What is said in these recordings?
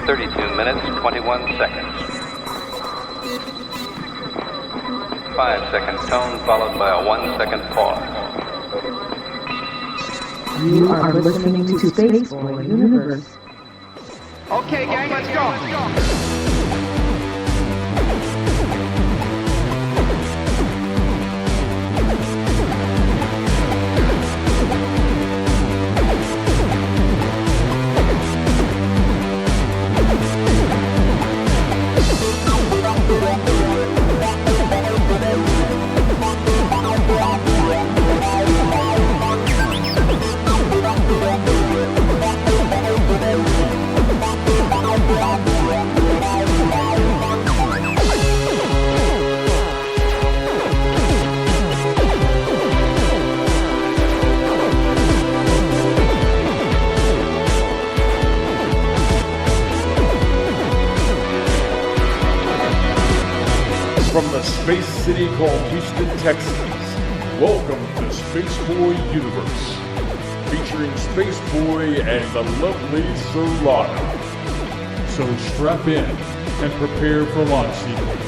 32 minutes, 21 seconds. 5-second tone followed by a 1-second pause. You are listening to Spaceboy Universe. Okay, gang, let's go. From the space city called Houston, Texas, welcome to Spaceboy Universe, featuring Spaceboy and the lovely Surlana. So strap in and prepare for launch sequence.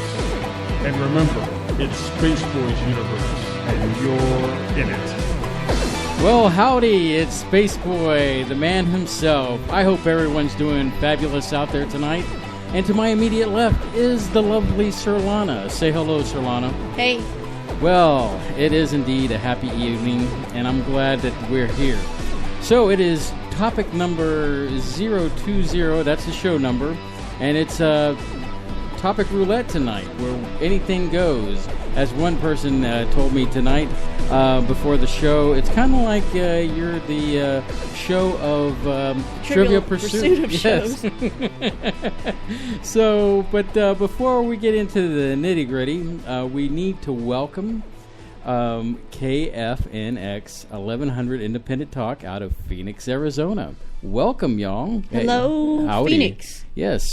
And remember, it's Spaceboy's Universe, and you're in it. Well, howdy, it's Spaceboy, the man himself. I hope everyone's doing fabulous out there tonight. And to my immediate left is the lovely Surlana. Say hello, Surlana. Hey. Well, it is indeed a happy evening, and I'm glad that we're here. So it is topic number 020, that's the show number, and it's topic roulette tonight, where anything goes. As one person told me tonight before the show, it's kind of like you're the show of Trivial Pursuit of shows. So, but before we get into the nitty-gritty, we need to welcome KFNX 1100 Independent Talk out of Phoenix, Arizona. Welcome, y'all. Hello, Howdy. Phoenix. Yes.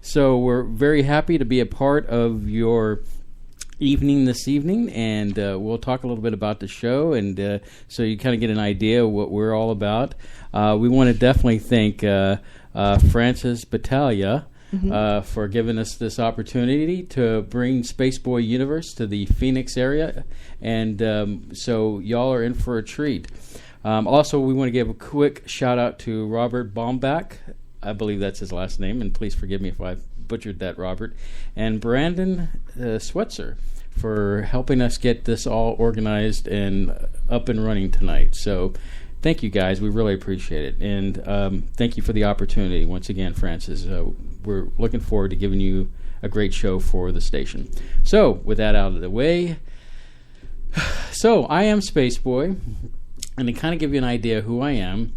So we're very happy to be a part of your evening this evening, and we'll talk a little bit about the show, and so you kind of get an idea of what we're all about. We want to definitely thank Francis Battaglia for giving us this opportunity to bring Spaceboy Universe to the Phoenix area, and so y'all are in for a treat. Also, we want to give a quick shout out to Robert Baumbach. I believe that's his last name, and please forgive me if I butchered that, Robert, and Brandon Swetzer for helping us get this all organized and up and running tonight. So thank you, guys. We really appreciate it. And thank you for the opportunity once again, Francis. We're looking forward to giving you a great show for the station. So with that out of the way, so I am Spaceboy, and to kind of give you an idea who I am,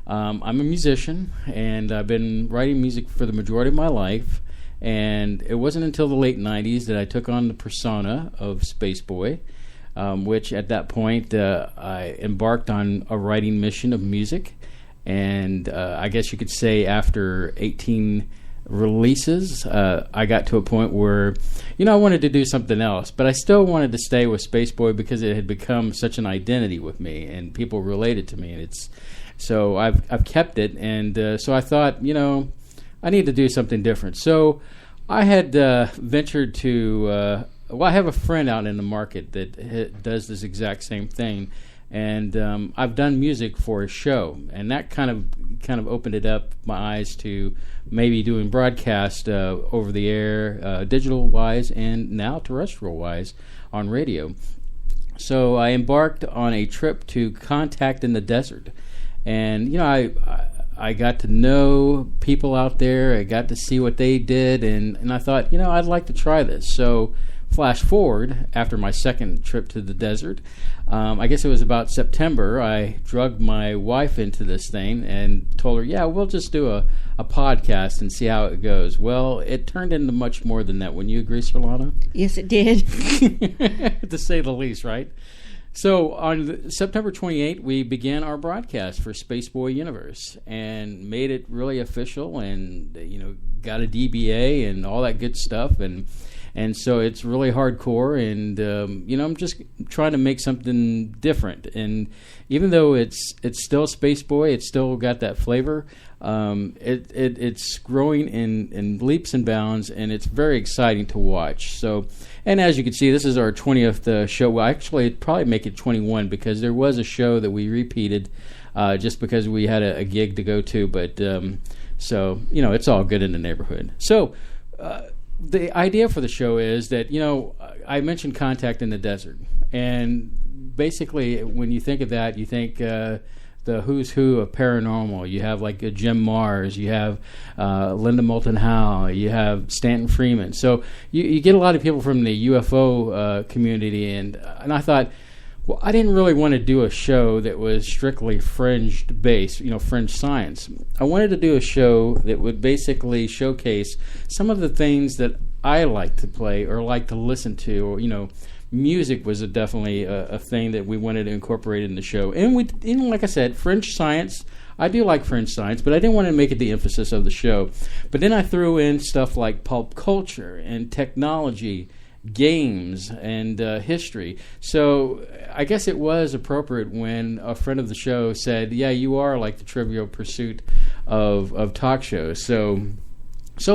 I'm a musician, and I've been writing music for the majority of my life. And it wasn't until the late 90s that I took on the persona of Spaceboy, which at that point I embarked on a writing mission of music. And I guess you could say after 18 releases, I got to a point where, I wanted to do something else. But I still wanted to stay with Spaceboy because it had become such an identity with me, and people related to me. And so I've kept it. And so I thought, I need to do something different. So I had ventured to, I have a friend out in the market that does this exact same thing. And I've done music for a show. And that kind of opened it up, my eyes to maybe doing broadcast over the air, digital-wise, and now terrestrial-wise on radio. So I embarked on a trip to Contact in the Desert. And, I got to know people out there. I got to see what they did, and I thought, I'd like to try this. So flash forward, after my second trip to the desert, I guess it was about September, I drugged my wife into this thing and told her, yeah, we'll just do a podcast and see how it goes. Well, it turned into much more than that. Wouldn't you agree, Surlana? Yes, it did. To say the least, right? So on September 28th, we began our broadcast for Spaceboy Universe and made it really official, and got a DBA and all that good stuff, and so it's really hardcore, and I'm just trying to make something different. And even though it's still Spaceboy, it's still got that flavor. It's growing in leaps and bounds, and it's very exciting to watch. So, and as you can see, this is our 20th show. Well, actually, it'd probably make it 21 because there was a show that we repeated just because we had a gig to go to. But so, it's all good in the neighborhood. So the idea for the show is that, I mentioned Contact in the Desert. And basically, when you think of that, you think the who's who of paranormal. You have like Jim Mars, you have Linda Moulton Howe, you have Stanton Freeman. So you get a lot of people from the UFO community, and I thought, well, I didn't really want to do a show that was strictly fringe-based, fringe science. I wanted to do a show that would basically showcase some of the things that I like to play or like to listen to, or, music was definitely a thing that we wanted to incorporate in the show. And like I said, fringe science, I do like fringe science, but I didn't want to make it the emphasis of the show. But then I threw in stuff like pulp culture and technology, games, and history. So I guess it was appropriate when a friend of the show said, yeah, you are like the Trivial Pursuit of talk shows. So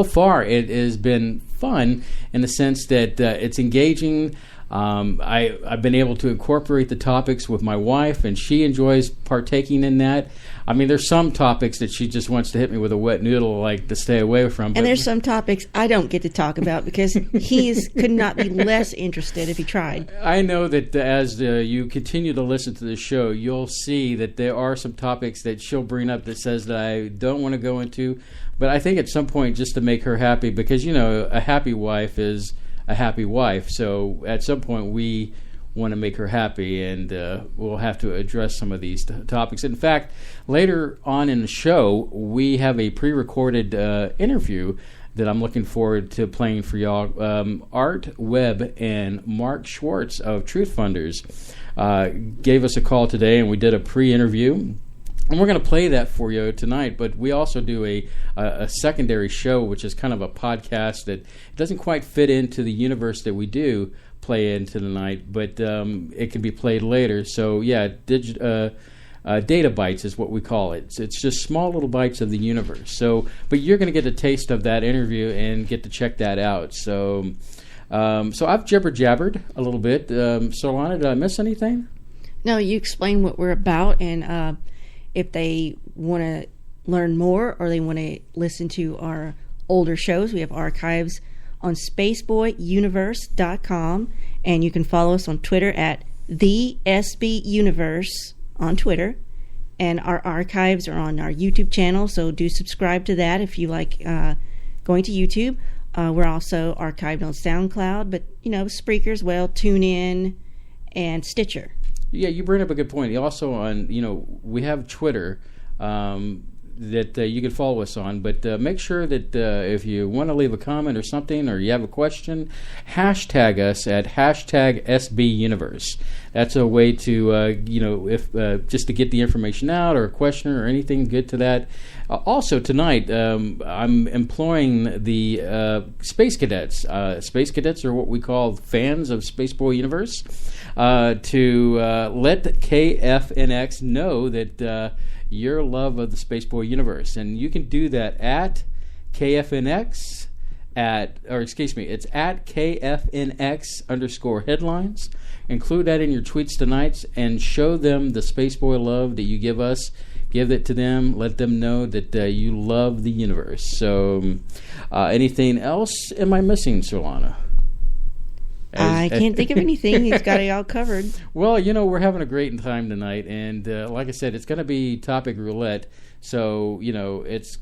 far it has been fun in the sense that it's engaging. I've been able to incorporate the topics with my wife, and she enjoys partaking in that. I mean, there's some topics that she just wants to hit me with a wet noodle, like to stay away from. And there's some topics I don't get to talk about because he could not be less interested if he tried. I know that as you continue to listen to the show, you'll see that there are some topics that she'll bring up that says that I don't want to go into. But I think at some point, just to make her happy, because, a happy wife is a happy wife. So at some point we want to make her happy, and we'll have to address some of these topics. In fact, later on in the show, we have a pre-recorded interview that I'm looking forward to playing for y'all. Art Webb and Mark Schwartz of Truth Funders gave us a call today, and we did a pre-interview. And we're going to play that for you tonight, but we also do a secondary show, which is kind of a podcast that doesn't quite fit into the universe that we do play into tonight, but it can be played later. So, yeah, data bites is what we call it. It's just small little bites of the universe. So, but you're going to get a taste of that interview and get to check that out. So I've jibber-jabbered a little bit. Surlana, did I miss anything? No, you explained what we're about, and if they want to learn more or they want to listen to our older shows, we have archives on spaceboyuniverse.com, and you can follow us on Twitter at the SB Universe on Twitter, and our archives are on our YouTube channel, so do subscribe to that if you like going to YouTube. We're also archived on SoundCloud, but Spreaker as well, TuneIn, and Stitcher. Yeah, you bring up a good point. Also on, we have Twitter that you can follow us on, but make sure that if you want to leave a comment or something, or you have a question, hashtag us at #SBUniverse. That's a way to, if just to get the information out, or a question or anything good to that. Also tonight, I'm employing the Space Cadets. Space Cadets are what we call fans of Spaceboy Universe, to let KFNX know that your love of the Spaceboy Universe. And you can do that at KFNX, it's at KFNX_headlines. Include that in your tweets tonight and show them the Spaceboy love that you give us. Give it to them. Let them know that you love the universe. So, anything else am I missing, Surlana? I can't think of anything. He's got it all covered. Well, we're having a great time tonight, and like I said, it's going to be topic roulette. So, it's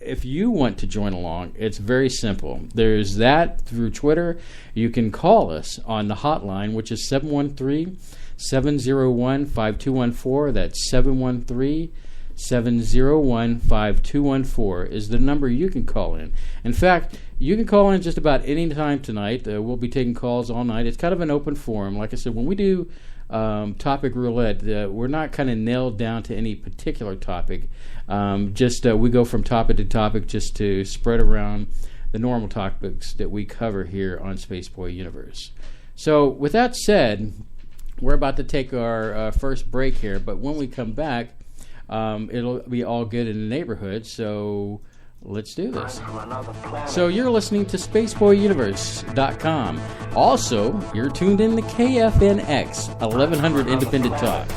if you want to join along, it's very simple. There's that through Twitter. You can call us on the hotline, which is 713-701-5214. That's 713-701-5214 is the number you can call in. In fact, you can call in just about any time tonight. We'll be taking calls all night. It's kind of an open forum. Like I said, when we do topic roulette, we're not kind of nailed down to any particular topic. We go from topic to topic just to spread around the normal topics that we cover here on Spaceboy Universe. So with that said, we're about to take our first break here, but when we come back, it'll be all good in the neighborhood. So let's do this. So you're listening to SpaceboyUniverse.com. Also, you're tuned in to KFNX 1100 Independent Talk.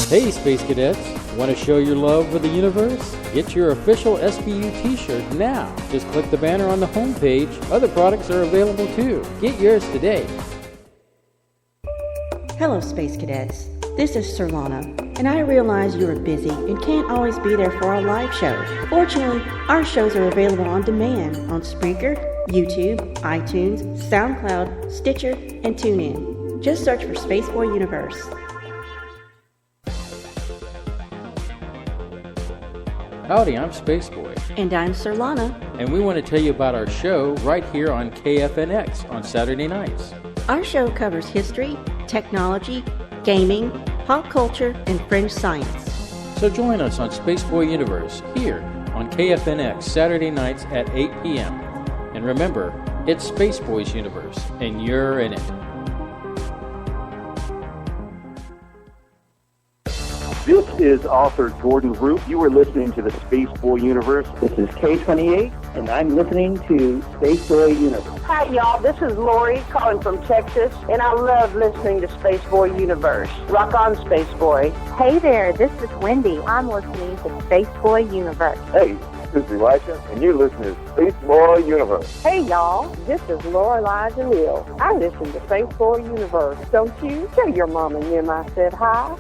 Hey Space Cadets, want to show your love for the universe? Get your official SBU t-shirt now. Just click the banner on the homepage. Other products are available too. Get yours today. Hello, Space Cadets. This is Surlana, and I realize you are busy and can't always be there for our live show. Fortunately, our shows are available on demand on Spreaker, YouTube, iTunes, SoundCloud, Stitcher, and TuneIn. Just search for Spaceboy Universe. Howdy, I'm Spaceboy. And I'm Surlana. And we want to tell you about our show right here on KFNX on Saturday nights. Our show covers history, technology, gaming, pop culture, and fringe science. So join us on Spaceboy Universe here on KFNX Saturday nights at 8 p.m. And remember, it's Spaceboy's Universe, and you're in it. This is author Jordan Root. You are listening to the Spaceboy Universe. This is K28, and I'm listening to Spaceboy Universe. Hi, y'all. This is Lori calling from Texas, and I love listening to Spaceboy Universe. Rock on, Spaceboy. Hey there, this is Wendy. I'm listening to Spaceboy Universe. Hey, this is Elisha, and you're listening to Spaceboy Universe. Hey, y'all. This is Lorelei DeLille. I listen to Spaceboy Universe. Don't you? Tell your mom and them I said hi.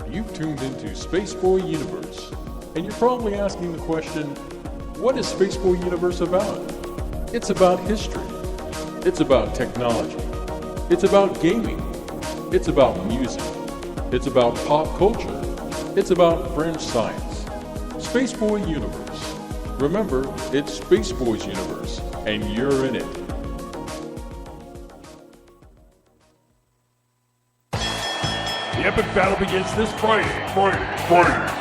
You've tuned into Spaceboy Universe, and you're probably asking the question, what is Spaceboy Universe about? It's about history. It's about technology. It's about gaming. It's about music. It's about pop culture. It's about fringe science. Spaceboy Universe. Remember, it's Spaceboy's Universe, and you're in it. The epic battle begins this Friday.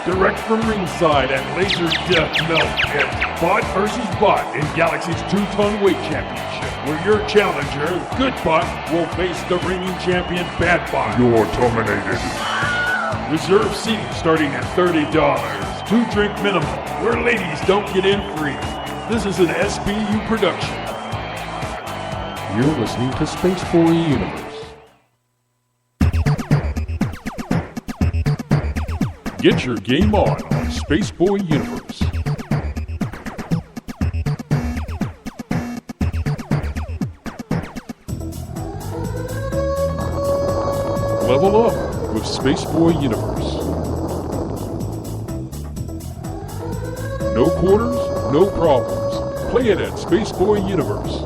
Direct from ringside at Laser Death Melt Pit. Bot versus Bot in Galaxy's 2-ton weight championship, where your challenger, Good Bot, will face the reigning champion, Bad Bot. You're terminated. Reserve seating starting at $30. 2-drink minimum, where ladies don't get in free. This is an SBU production. You're listening to Spaceboy Universe. Get your game on Spaceboy Universe. Level up with Spaceboy Universe. No quarters, no problems. Play it at Spaceboy Universe.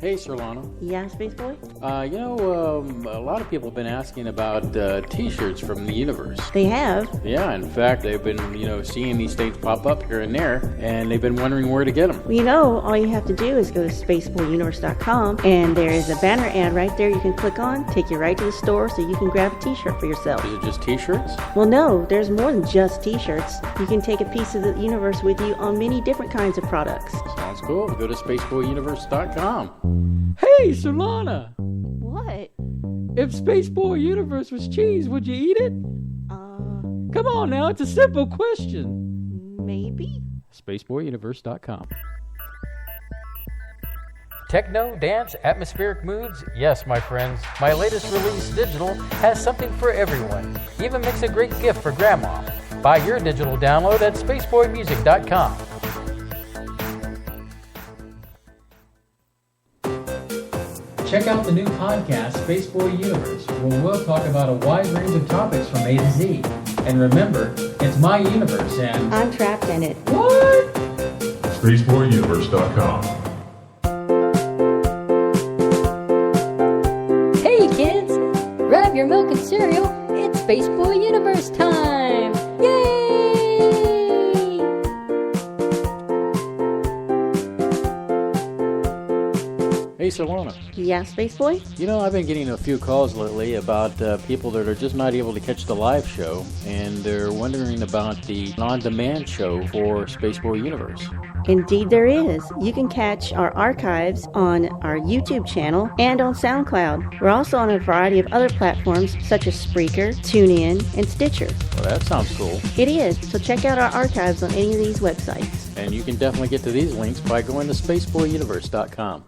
Hey, Surlana. Yeah, Spaceboy? A lot of people have been asking about T-shirts from the universe. They have? Yeah, in fact, they've been, seeing these things pop up here and there, and they've been wondering where to get them. Well, all you have to do is go to SpaceboyUniverse.com, and there is a banner ad right there you can click on, take you right to the store so you can grab a T-shirt for yourself. Is it just T-shirts? Well, no, there's more than just T-shirts. You can take a piece of the universe with you on many different kinds of products. Sounds cool. Go to SpaceboyUniverse.com. Hey, Surlana! What? If Spaceboy Universe was cheese, would you eat it? Come on now, it's a simple question. Maybe. SpaceboyUniverse.com. Techno, dance, atmospheric moods? Yes, my friends. My latest release, Digital, has something for everyone. Even makes a great gift for Grandma. Buy your digital download at SpaceboyMusic.com. Check out the new podcast, Spaceboy Universe, where we'll talk about a wide range of topics from A to Z. And remember, it's my universe, and I'm trapped in it. What? SpaceboyUniverse.com. Hey kids, grab your milk and cereal. It's Spaceboy Universe time! Yay! Surlana. Yeah, Spaceboy? You know, I've been getting a few calls lately about people that are just not able to catch the live show, and they're wondering about the on-demand show for Spaceboy Universe. Indeed there is. You can catch our archives on our YouTube channel and on SoundCloud. We're also on a variety of other platforms such as Spreaker, TuneIn, and Stitcher. Well, that sounds cool. It is. So check out our archives on any of these websites. And you can definitely get to these links by going to spaceboyuniverse.com.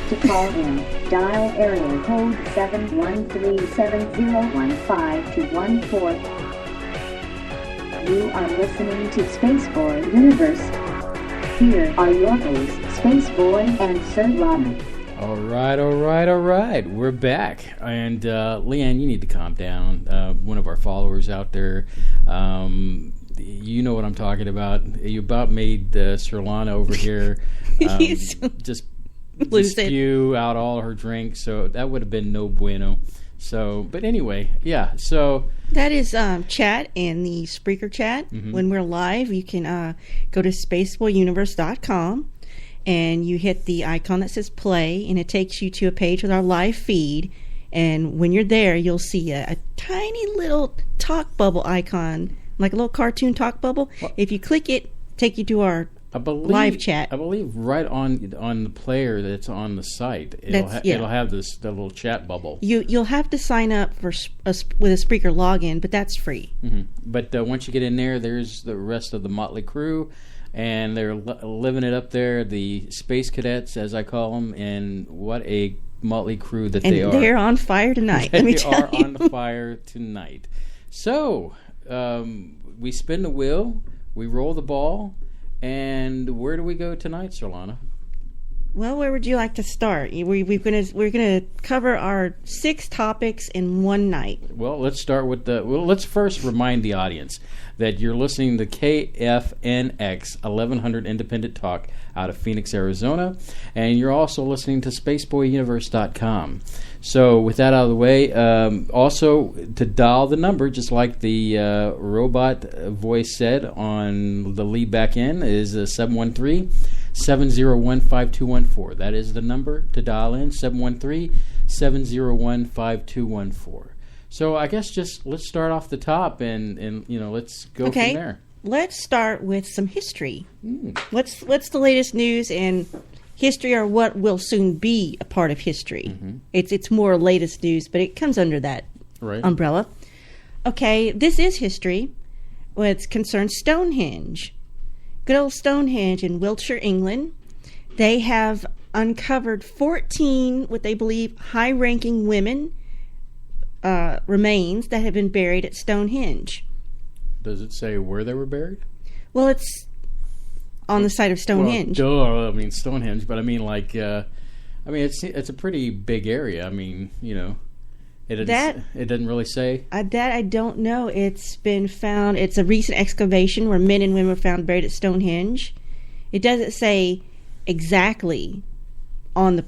To call in, dial area code 713-7015-214. You are listening to Spaceboy Universe. Here are your hosts, Spaceboy and Surlana. All right. We're back. And Leanne, you need to calm down. One of our followers out there, you know what I'm talking about. You about made Surlana over here just spew out all her drinks, so that would have been no bueno. So, but anyway, yeah. So that is chat and the Spreaker chat. Mm-hmm. When we're live, you can go to spaceboyuniverse.com and you hit the icon that says play, and it takes you to a page with our live feed. And when you're there, you'll see a tiny little talk bubble icon, like a little cartoon talk bubble. Well, if you click it, take you to our live chat. I believe right on the player that's on the site, it'll have the little chat bubble. You'll have to sign up for with a Spreaker login, but that's free. Mm-hmm. But once you get in there, there's the rest of the motley crew, and they're living it up there. The Space Cadets, as I call them, and what a motley crew that they are. And they're on fire tonight. Let me tell you. They are on fire tonight. So we spin the wheel, we roll the ball. And where do we go tonight, Surlana? Well, where would you like to start? We're gonna cover our 6 topics in one night. Well, let's start with let's first remind the audience that you're listening to KFNX 1100 Independent Talk out of Phoenix, Arizona, and you're also listening to SpaceboyUniverse.com. So with that out of the way, also to dial the number, just like the robot voice said on the lead back end, is 713-701-5214. That is the number to dial in, 713-701-5214. So I guess just let's start off the top and let's go from there. Let's start with some history. What's the latest news in history, or what will soon be a part of history? Mm-hmm. It's more latest news, but it comes under that umbrella. Okay, this is history. Well, it concerns Stonehenge. Good old Stonehenge in Wiltshire, England. They have uncovered 14 what they believe high-ranking women remains that have been buried at Stonehenge. Does it say where they were buried? Well, it's on the site of Stonehenge. Well, I mean Stonehenge, but I mean it's a pretty big area. I mean, it doesn't really say. That I don't know. It's been found. It's a recent excavation where men and women were found buried at Stonehenge. It doesn't say exactly on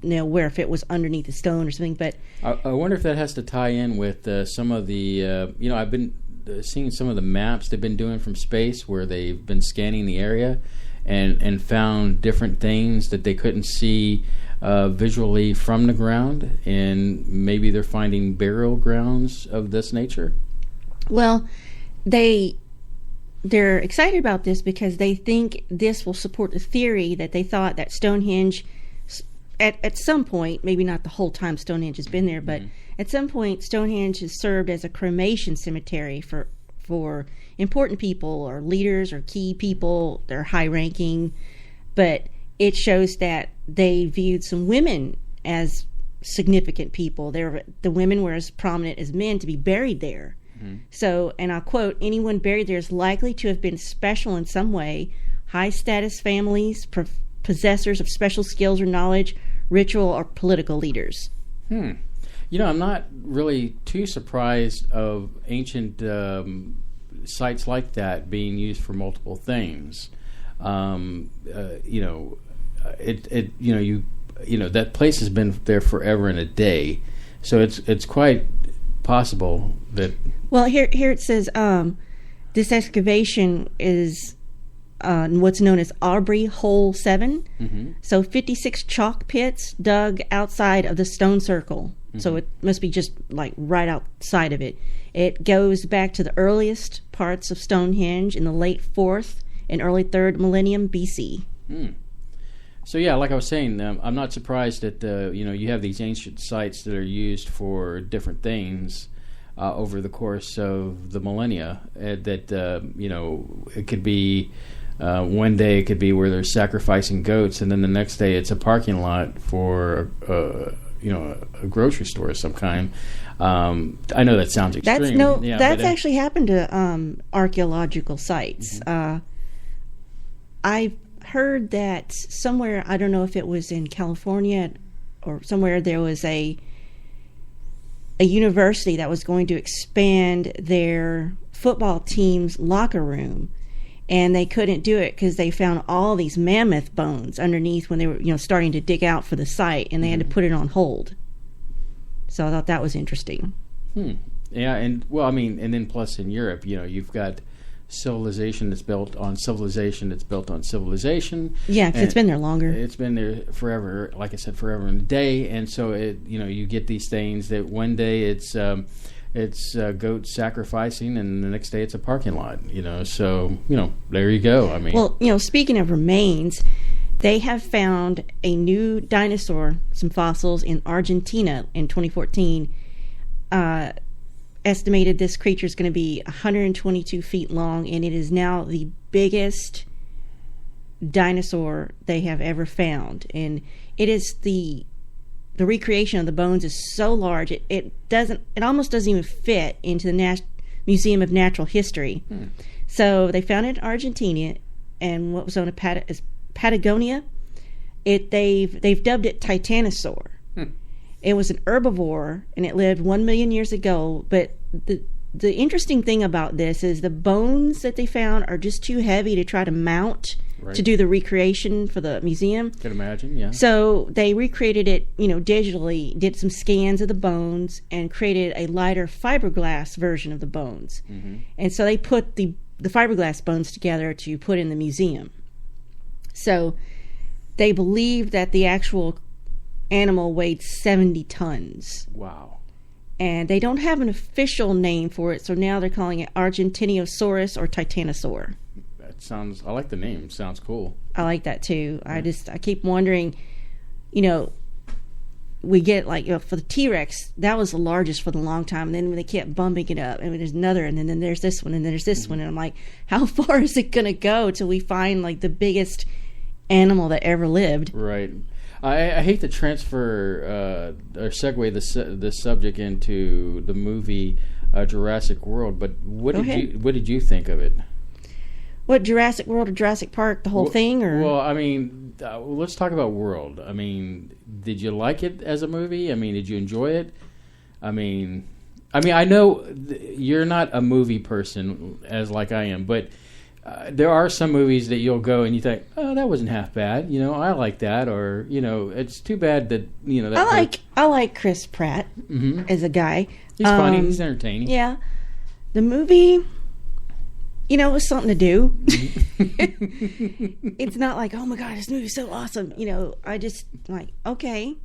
where, if it was underneath a stone or something. But I wonder if that has to tie in with some of the. I've been seeing some of the maps they've been doing from space, where they've been scanning the area and found different things that they couldn't see visually from the ground, and maybe they're finding burial grounds of this nature. Well, they're excited about this because they think this will support the theory that they thought that Stonehenge, at some point, maybe not the whole time Stonehenge has been there, but at some point Stonehenge has served as a cremation cemetery for important people or leaders or key people. They're high-ranking, but it shows that they viewed some women as significant people. The women were as prominent as men to be buried there. Mm-hmm. So, and I'll quote, anyone buried there is likely to have been special in some way, high-status families, possessors of special skills or knowledge, ritual or political leaders. I'm not really too surprised of ancient sites like that being used for multiple things. That place has been there forever and a day, so it's quite possible that... Well, here it says this excavation is what's known as Aubrey Hole 7. Mm-hmm. So 56 chalk pits dug outside of the stone circle. Mm-hmm. So it must be just like right outside of it. It goes back to the earliest parts of Stonehenge in the late 4th and early 3rd millennium BC. So yeah, like I was saying, I'm not surprised that you have these ancient sites that are used for different things over the course of the millennia. It could be one day it could be where they're sacrificing goats, and then the next day it's a parking lot for a grocery store of some kind. I know that sounds extreme. That's actually happened to archaeological sites. Mm-hmm. I've heard that somewhere, I don't know if it was in California or somewhere, there was a university that was going to expand their football team's locker room, and they couldn't do it because they found all these mammoth bones underneath when they were starting to dig out for the site, and they had to put it on hold. So I thought that was interesting. Yeah, and then plus in Europe, you've got civilization that's built on civilization that's built on civilization. Yeah, because it's been there longer. It's been there forever, like I said, forever and a day. And so you get these things that one day it's goats sacrificing, and the next day it's a parking lot. So there you go. Speaking of remains, they have found a new dinosaur, some fossils in Argentina in 2014. Estimated this creature is going to be 122 feet long, and it is now the biggest dinosaur they have ever found. And it is the recreation of the bones is so large it almost doesn't even fit into the Museum of Natural History. So they found it in Argentina, and what was known as Patagonia. They've dubbed it Titanosaur. It was an herbivore, and it lived 1 million years ago. But the interesting thing about this is the bones that they found are just too heavy to try to mount to do the recreation for the museum. Can imagine, yeah. So they recreated it, digitally, did some scans of the bones, and created a lighter fiberglass version of the bones. Mm-hmm. And so they put the fiberglass bones together to put in the museum. So they believe that the actual animal weighed 70 tons. Wow. And they don't have an official name for it, so now they're calling it Argentinosaurus or Titanosaur. I like the name. Sounds cool. I like that too. Yeah. I keep wondering, we get for the T-Rex, that was the largest for the long time, and then when they kept bumping it up, and there's another, and then there's this one, and then there's this one, and I'm like, how far is it going to go till we find the biggest animal that ever lived? Right. I hate to transfer or segue the subject into the movie Jurassic World, but what did you think of it? What, Jurassic World or Jurassic Park, the whole thing, or? Well, let's talk about World. Did you like it as a movie? Did you enjoy it? I know you're not a movie person as like I am, but there are some movies that you'll go and you think, oh, that wasn't half bad. I like that, or it's too bad that that I like Chris Pratt as a guy. He's funny. He's entertaining. Yeah, the movie. It was something to do. It's not like, oh my God, this movie's so awesome. I just okay.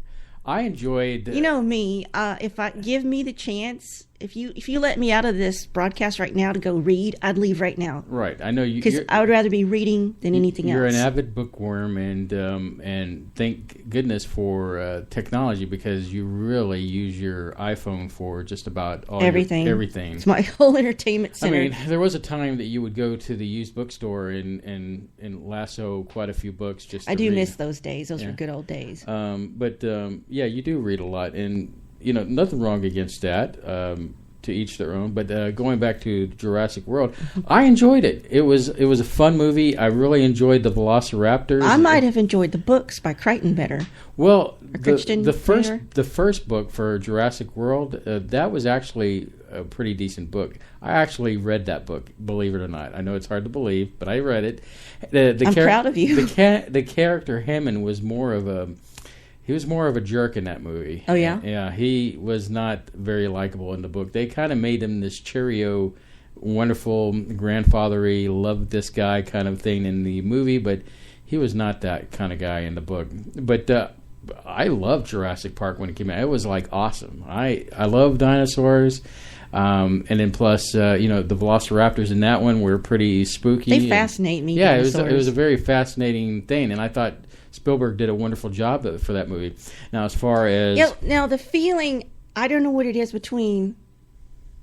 I enjoyed. Me. If I give me the chance, if you let me out of this broadcast right now to go read, I'd leave right now. Right, I know you. Because I would rather be reading than anything else. You're an avid bookworm, and thank goodness for technology, because you really use your iPhone for just about everything. Everything. It's my whole entertainment center. There was a time that you would go to the used bookstore and lasso quite a few books just. I do read. miss those days. Those were good old days. Yeah, you do read a lot, and nothing wrong against that. To each their own. But going back to Jurassic World, I enjoyed it. It was a fun movie. I really enjoyed the Velociraptors. I might have enjoyed the books by Crichton better. Well, the first book for Jurassic World, that was actually a pretty decent book. I actually read that book, believe it or not. I know it's hard to believe, but I read it. I'm proud of you. The character Hammond was more of a. He was more of a jerk in that movie. Oh, yeah? Yeah, he was not very likable in the book. They kind of made him this Cheerio, wonderful, grandfathery, love this guy kind of thing in the movie, but he was not that kind of guy in the book. But I loved Jurassic Park when it came out. It was like awesome. I love dinosaurs. And then plus, the velociraptors in that one were pretty spooky. They fascinate me. Yeah, it was a very fascinating thing, and I thought Spielberg did a wonderful job for that movie. Now, as far as now the feeling, I don't know what it is between.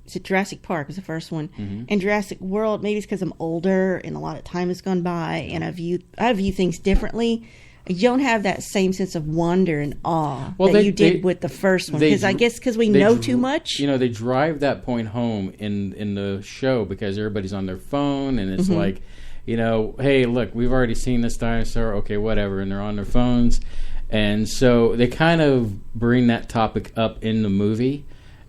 Is it Jurassic Park was the first one, and Jurassic World? Maybe it's because I'm older and a lot of time has gone by, and I view things differently. You don't have that same sense of wonder and awe that you did with the first one, because I guess because we know too much. They drive that point home in the show because everybody's on their phone, and it's like, hey, look, we've already seen this dinosaur. Okay, whatever, and they're on their phones, and so they kind of bring that topic up in the movie.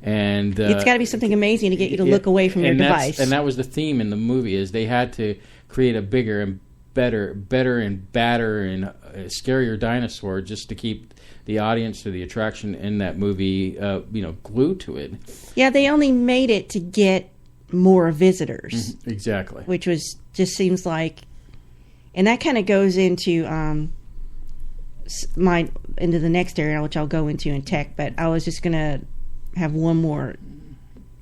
And it's got to be something amazing to get you to look away from your device. And that was the theme in the movie, is they had to create a bigger and better and badder and scarier dinosaur just to keep the audience or the attraction in that movie, glued to it. Yeah, they only made it to get more visitors. Exactly. Which just seems like, and that kind of goes into into the next area, which I'll go into in tech. But I was just gonna have one more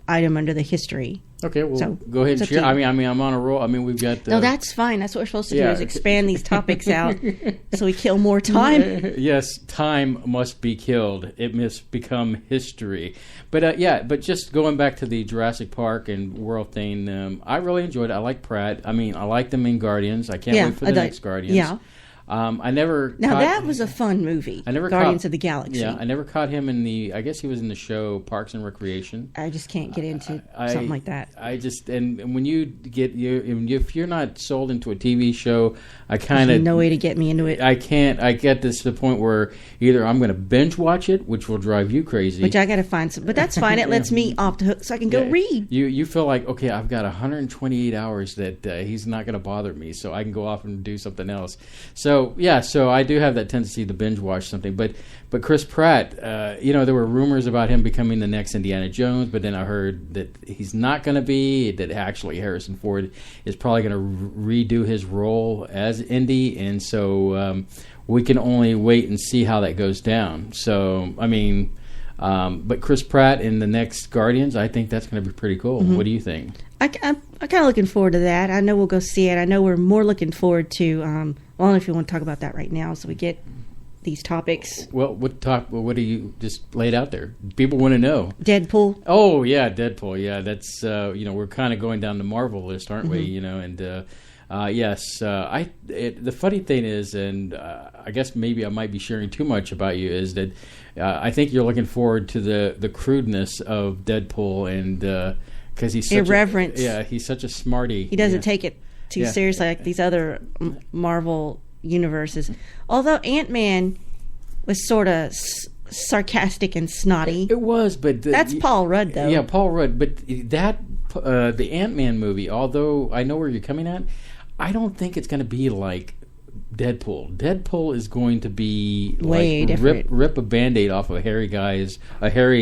item under the history. Okay, well, so, go ahead and share. I mean, I'm on a roll. I mean, we've got... no, that's fine. That's what we're supposed to do, is expand these topics out so we kill more time. Yes, time must be killed. It must become history. But, but just going back to the Jurassic Park and World thing, I really enjoyed it. I like Pratt. I mean, I like them in Guardians. I can't wait for the next Guardians. Yeah. I never. That was a fun movie. Guardians of the Galaxy. Yeah, I never caught him in the. I guess he was in the show Parks and Recreation. I just can't get into something like that. I just and when you get if you're not sold into a TV show, I kind of no way to get me into it. I can't. I get this to the point where either I'm going to binge watch it, which will drive you crazy. Which I got to find some, but that's fine. It lets me off the hook, so I can go read. You feel like, okay, I've got 128 hours that he's not going to bother me, so I can go off and do something else. So I do have that tendency to binge watch something, but Chris Pratt, there were rumors about him becoming the next Indiana Jones, but then I heard that he's not going to be. That actually Harrison Ford is probably going to redo his role as Indy, and so we can only wait and see how that goes down. So I mean, but Chris Pratt in the next Guardians, I think that's going to be pretty cool. What do you think? I'm kind of looking forward to that. I know we'll go see it. I know we're more looking forward to. Well, I don't know if you want to talk about that right now, so we get these topics. Well, what do you just laid out there? People want to know. Deadpool. Oh yeah, Deadpool. Yeah, that's we're kind of going down the Marvel list, aren't we? And yes, the funny thing is, and I guess maybe I might be sharing too much about you, is that I think you're looking forward to the crudeness of Deadpool, and because he's such irreverence. He's such a smarty. He doesn't take it too seriously like these other Marvel universes. Although Ant-Man was sort of sarcastic and snotty. It was, but that's Paul Rudd, though. Yeah, Paul Rudd. But that the Ant-Man movie, although I know where you're coming at, I don't think it's going to be like Deadpool. Deadpool is going to be way like different. Rip a Band-Aid off a hairy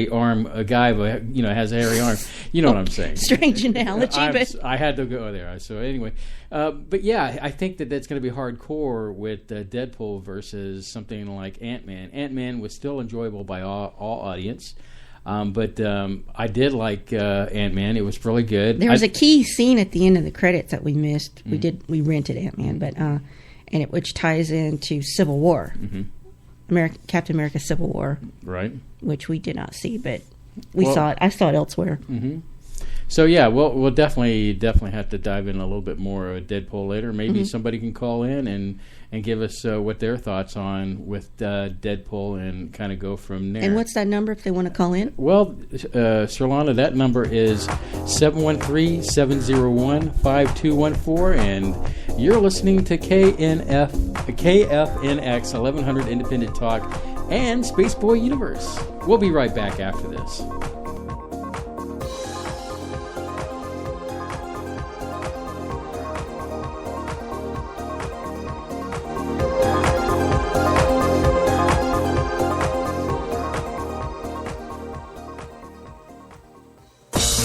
arm, a guy has a hairy arm. You know what I'm saying? Strange analogy, but I had to go there. So anyway, but yeah, I think that's going to be hardcore with Deadpool versus something like Ant-Man. Ant-Man was still enjoyable by all audience. But I did like Ant-Man. It was really good. There was a key scene at the end of the credits that we missed. We rented Ant-Man, but which ties into Civil War, Captain America: Civil War, right? Which we did not see, but we saw it. I saw it elsewhere. Mm-hmm. So yeah, we'll definitely have to dive in a little bit more of Deadpool later. Maybe somebody can call in and give us what their thoughts on with Deadpool and kind of go from there. And what's that number if they want to call in? Well, Surlana, that number is 713-701-5214, and you're listening to KFNX 1100 Independent Talk and Spaceboy Universe. We'll be right back after this.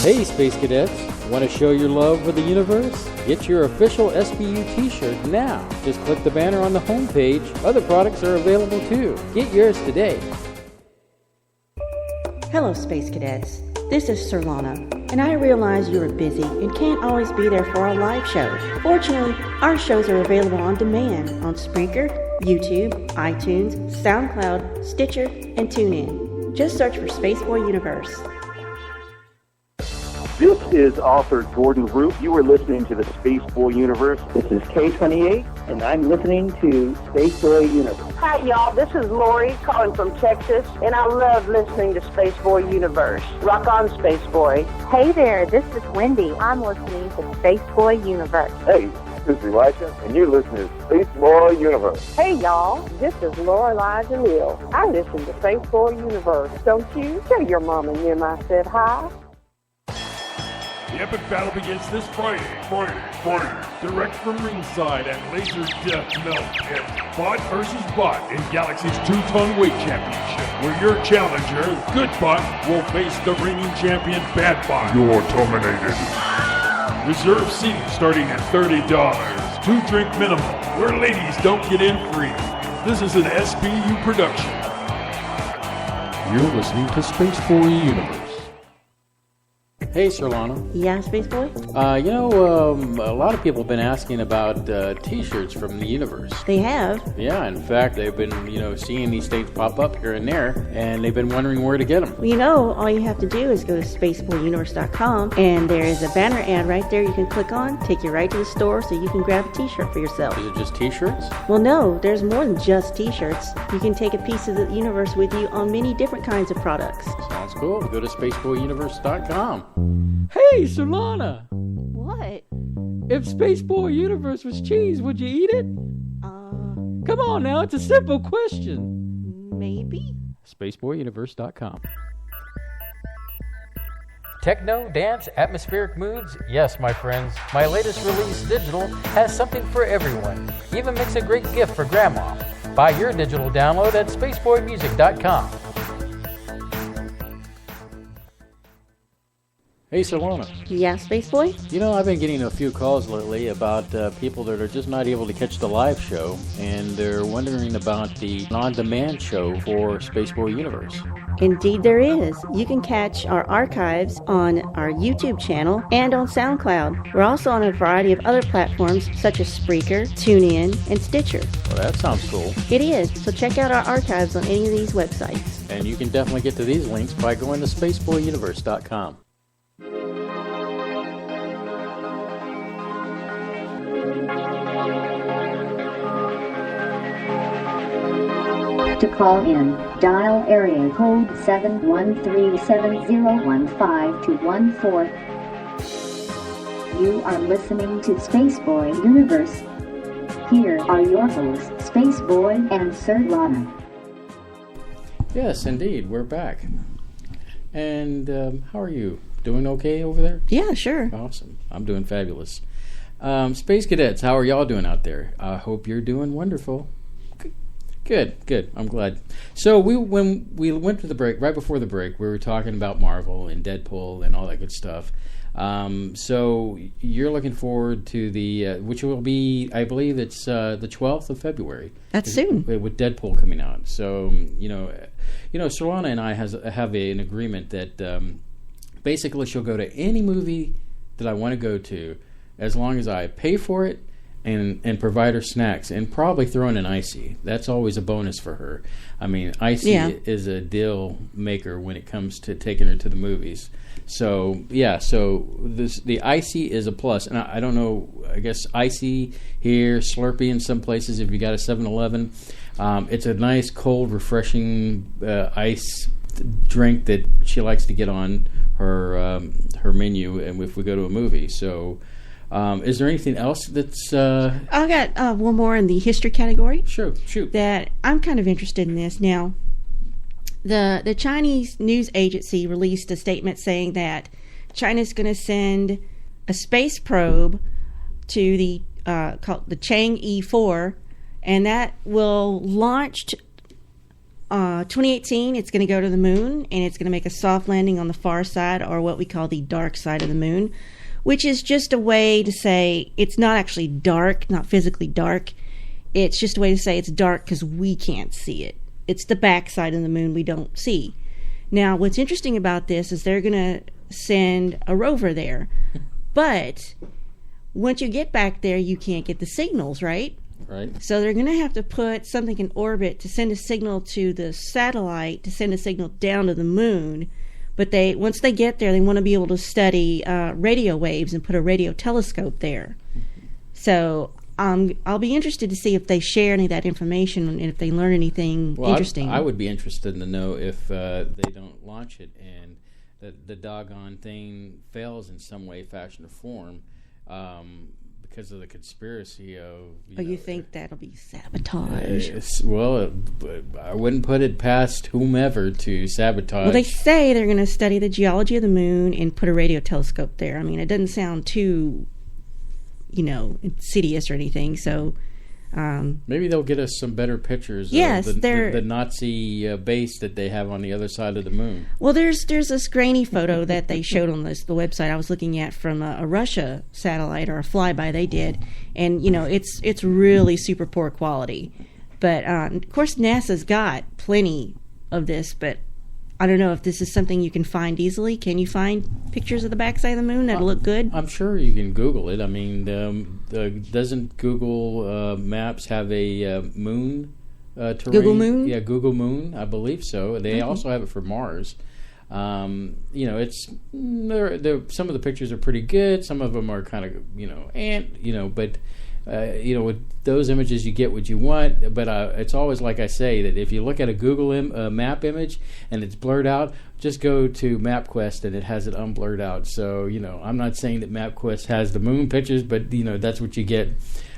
Hey, Space Cadets! Want to show your love for the universe? Get your official SBU t-shirt now. Just click the banner on the homepage. Other products are available too. Get yours today. Hello, Space Cadets. This is Surlana, and I realize you are busy and can't always be there for our live show. Fortunately, our shows are available on demand on Spreaker, YouTube, iTunes, SoundCloud, Stitcher, and TuneIn. Just search for Spaceboy Universe. This is author Jordan Root. You are listening to the Spaceboy Universe. This is K28, and I'm listening to Spaceboy Universe. Hi, y'all. This is Lori calling from Texas, and I love listening to Spaceboy Universe. Rock on, Spaceboy. Hey there, this is Wendy. I'm listening to Spaceboy Universe. Hey, this is Elisha, and you're listening to Spaceboy Universe. Hey, y'all. This is Lorelai DeLille. I listen to Spaceboy Universe. Don't you? Tell your mom and them I said hi. The epic battle begins this Friday. Direct from ringside at Laser Death Melt Pit. Bot versus Bot in Galaxy's 2-ton weight championship, where your challenger, Good Bot, will face the reigning champion, Bad Bot. You're terminated. Reserve seating starting at $30. 2-drink minimum, where ladies don't get in free. This is an SBU production. You're listening to Spaceboy Universe. Hey, Surlana. Yeah, Spaceboy? A lot of people have been asking about t-shirts from the universe. They have? Yeah, in fact, they've been, seeing these things pop up here and there, and they've been wondering where to get them. Well, all you have to do is go to spaceboyuniverse.com, and there is a banner ad right there you can click on, take you right to the store so you can grab a t-shirt for yourself. Is it just t-shirts? Well, no, there's more than just t-shirts. You can take a piece of the universe with you on many different kinds of products. Sounds cool. Go to spaceboyuniverse.com. Hey, Surlana! What? If Spaceboy Universe was cheese, would you eat it? Come on now, it's a simple question. Maybe? Spaceboyuniverse.com. Techno, dance, atmospheric moods? Yes, my friends. My latest release, Digital, has something for everyone. Even makes a great gift for Grandma. Buy your digital download at spaceboymusic.com. Hey, Surlana. Yeah, Spaceboy? I've been getting a few calls lately about people that are just not able to catch the live show, and they're wondering about the on-demand show for Spaceboy Universe. Indeed there is. You can catch our archives on our YouTube channel and on SoundCloud. We're also on a variety of other platforms such as Spreaker, TuneIn, and Stitcher. Well, that sounds cool. It is. So check out our archives on any of these websites. And you can definitely get to these links by going to spaceboyuniverse.com. To call in, dial area code 713-701-5214. You are listening to Spaceboy Universe. Here are your hosts, Spaceboy and Surlana. Yes, indeed, we're back. And how are you? Doing okay over there? Yeah, sure. Awesome. I'm doing fabulous. Space Cadets, how are y'all doing out there? I hope you're doing wonderful. Good. I'm glad. So when we went to the break, right before the break, we were talking about Marvel and Deadpool and all that good stuff. So you're looking forward to the, which will be, I believe it's the 12th of February. That's soon. With Deadpool coming out. So, Surlana and I have an agreement that basically she'll go to any movie that I want to go to as long as I pay for it and provide her snacks and probably throw in an icy. That's always a bonus for her. I mean, icy is a deal maker when it comes to taking her to the movies. So the icy is a plus. And I don't know, I guess icy here, Slurpee in some places if you got a 7-Eleven. It's a nice, cold, refreshing ice drink that she likes to get on her menu and if we go to a movie. So is there anything else that's... I got one more in the history category. Sure, shoot. That I'm kind of interested in this. Now, the Chinese news agency released a statement saying that China's going to send a space probe to the called the Chang'e 4, and that will launch 2018, it's going to go to the moon, and it's going to make a soft landing on the far side, or what we call the dark side of the moon, which is just a way to say it's not actually dark, not physically dark. It's just a way to say it's dark because we can't see it. It's the back side of the moon we don't see. Now, what's interesting about this is they're going to send a rover there. But once you get back there, you can't get the signals, right? Right. So they're going to have to put something in orbit to send a signal to the satellite, to send a signal down to the moon. But once they get there, they want to be able to study radio waves and put a radio telescope there. So I'll be interested to see if they share any of that information and if they learn anything interesting. I would be interested to know if they don't launch it and the doggone thing fails in some way, fashion, or form because of the conspiracy of... You think that'll be sabotage? I wouldn't put it past whomever to sabotage. Well, they say they're going to study the geology of the moon and put a radio telescope there. I mean, it doesn't sound too... insidious or anything. So maybe they'll get us some better pictures of the Nazi base that they have on the other side of the moon. Well, there's this grainy photo that they showed on the website I was looking at from a Russia satellite, or a flyby they did, and it's really super poor quality. But of course, NASA's got plenty of this, but I don't know if this is something you can find easily. Can you find pictures of the backside of the moon that'll look good? I'm sure you can Google it. I mean, doesn't Google Maps have a moon terrain? Google Moon? Yeah, Google Moon. I believe so. They also have it for Mars. It's some of the pictures are pretty good. Some of them are kind of but. With those images, you get what you want, but it's always like I say, that if you look at a Google map image and it's blurred out, just go to MapQuest and it has it unblurred out. So, I'm not saying that MapQuest has the moon pictures, but, that's what you get.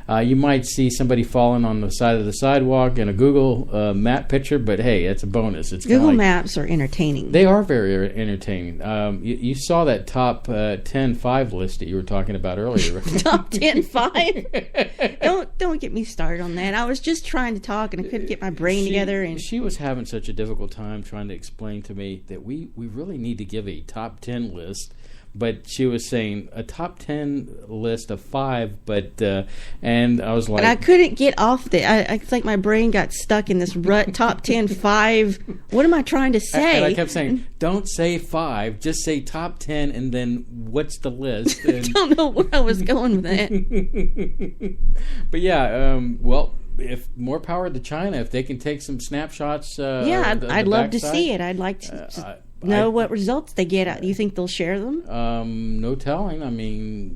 You might see somebody falling on the side of the sidewalk in a Google map picture, but hey, it's a bonus. It's Google Maps are entertaining. They are very entertaining. You saw that top 10-5 list that you were talking about earlier. Top 10-5? Don't get me started on that. I was just trying to talk and I couldn't get my brain together. And she was having such a difficult time trying to explain to me that we really need to give a top 10 list. But she was saying a top 10 list of 5, but and I was like, and I couldn't get off it's like my brain got stuck in this rut. Top 10, 5. What am I trying to say? And I kept saying, don't say 5, just say top 10, and then what's the list? I don't know where I was going with that. But yeah, if more power to China, if they can take some snapshots. I'd love to see it. I'd like to. Know what results they get. Do you think they'll share them? No telling. I mean,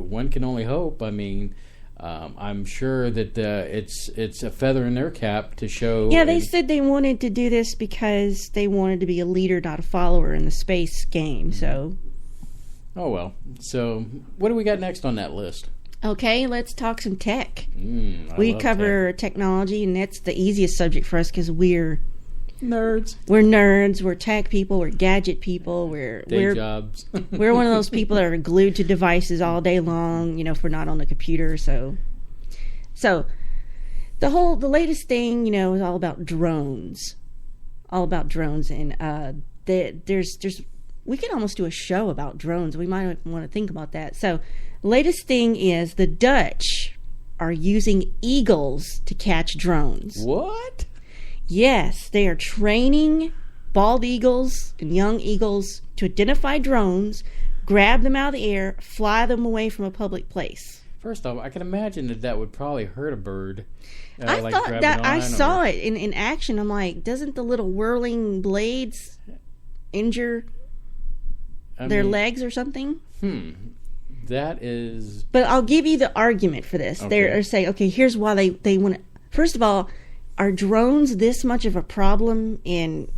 one can only hope. I mean, I'm sure that it's a feather in their cap to show. Yeah, they said they wanted to do this because they wanted to be a leader, not a follower in the space game. So. Oh well. So what do we got next on that list? Okay, let's talk some tech. We cover technology, and that's the easiest subject for us because we're nerds. We're nerds. We're tech people. We're gadget people. We're jobs. We're one of those people that are glued to devices all day long. If we're not on the computer, so the latest thing, is all about drones. All about drones, and there's we could almost do a show about drones. We might want to think about that. So, latest thing is the Dutch are using eagles to catch drones. What? Yes, they are training bald eagles and young eagles to identify drones, grab them out of the air, fly them away from a public place. First off, I can imagine that would probably hurt a bird. I thought that I saw it in action. I'm like, doesn't the little whirling blades injure their legs or something? That is... But I'll give you the argument for this. Okay. They're saying, okay, here's why they want to... First of all, are drones this much of a problem in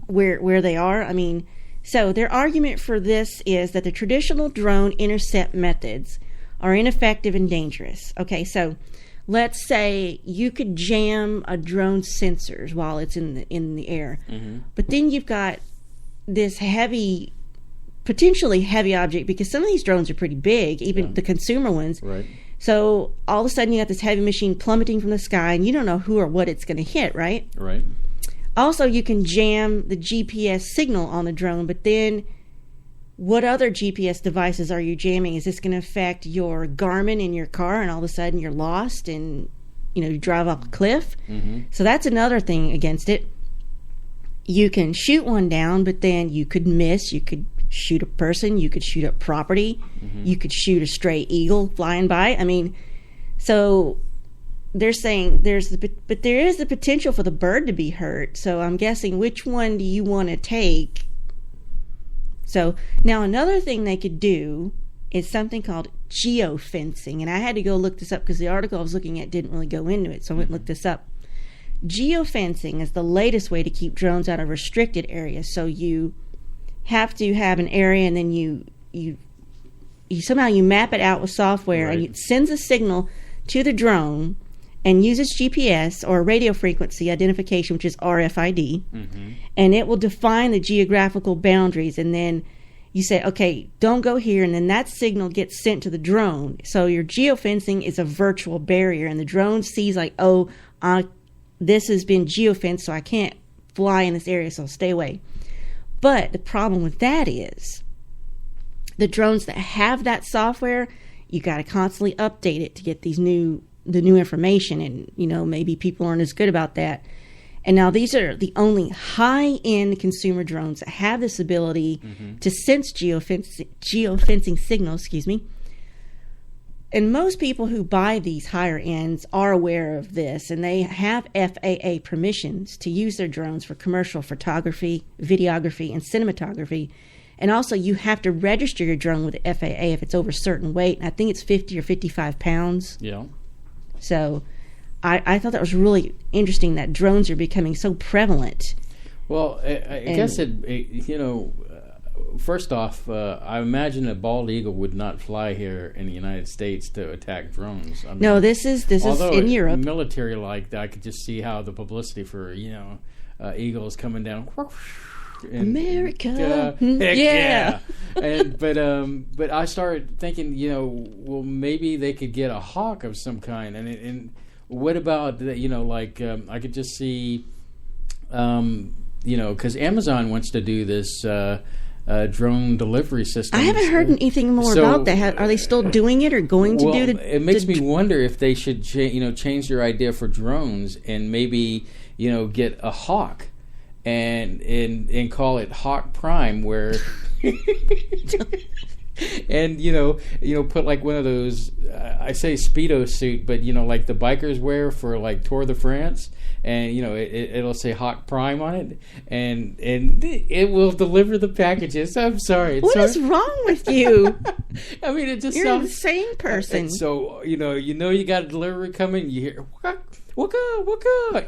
where they are? I mean, so their argument for this is that the traditional drone intercept methods are ineffective and dangerous. Okay, so let's say you could jam a drone's sensors while it's in the air, but then you've got this potentially heavy object, because some of these drones are pretty big, even the consumer ones. Right. So all of a sudden you got this heavy machine plummeting from the sky, and you don't know who or what it's going to hit, right? Right. Also, you can jam the GPS signal on the drone, but then what other GPS devices are you jamming? Is this going to affect your Garmin in your car, and all of a sudden you're lost and you drive off a cliff? Mm-hmm. So that's another thing against it. You can shoot one down, but then you could miss. You could shoot a person. You could shoot up property. Mm-hmm. You could shoot a stray eagle flying by. I mean, so they're saying there is the potential for the bird to be hurt. So I'm guessing, which one do you want to take? So now another thing they could do is something called geofencing. And I had to go look this up because the article I was looking at didn't really go into it. So I went and looked this up. Geofencing is the latest way to keep drones out of restricted areas. So you have to have an area, and then you somehow you map it out with software, right. And it sends a signal to the drone and uses GPS or radio frequency identification, which is RFID, mm-hmm. and it will define the geographical boundaries. And then you say, okay, don't go here, and then that signal gets sent to the drone. So your geofencing is a virtual barrier, and the drone sees like, oh, this has been geofenced, so I can't fly in this area, so stay away. But the problem with that is the drones that have that software, you got to constantly update it to get the new information, and maybe people aren't as good about that. And now these are the only high-end consumer drones that have this ability mm-hmm. to sense geofencing signals, And most people who buy these higher ends are aware of this, and they have FAA permissions to use their drones for commercial photography, videography, and cinematography. And also, you have to register your drone with the FAA if it's over a certain weight. And I think it's 50 or 55 pounds. Yeah. So I thought that was really interesting that drones are becoming so prevalent. Well, I guess first off, I imagine a bald eagle would not fly here in the United States to attack drones. I mean, no, this is in Europe. Military like that, I could just see how the publicity for eagles coming down. America, heck yeah. But I started thinking, well, maybe they could get a hawk of some kind, and what about I could just see, because Amazon wants to do this. Drone delivery system. I haven't heard anything more about that. Are they still doing it or going to do it? It makes me wonder if they should change their idea for drones and maybe get a hawk and call it Hawk Prime, where and put like one of those I say Speedo suit, but like the bikers wear for like Tour de France. And it'll say Hawk Prime on it, and it will deliver the packages. I'm sorry. What is wrong with you? I mean, it just you're sounds the same person. And so you got a delivery coming. You hear waka.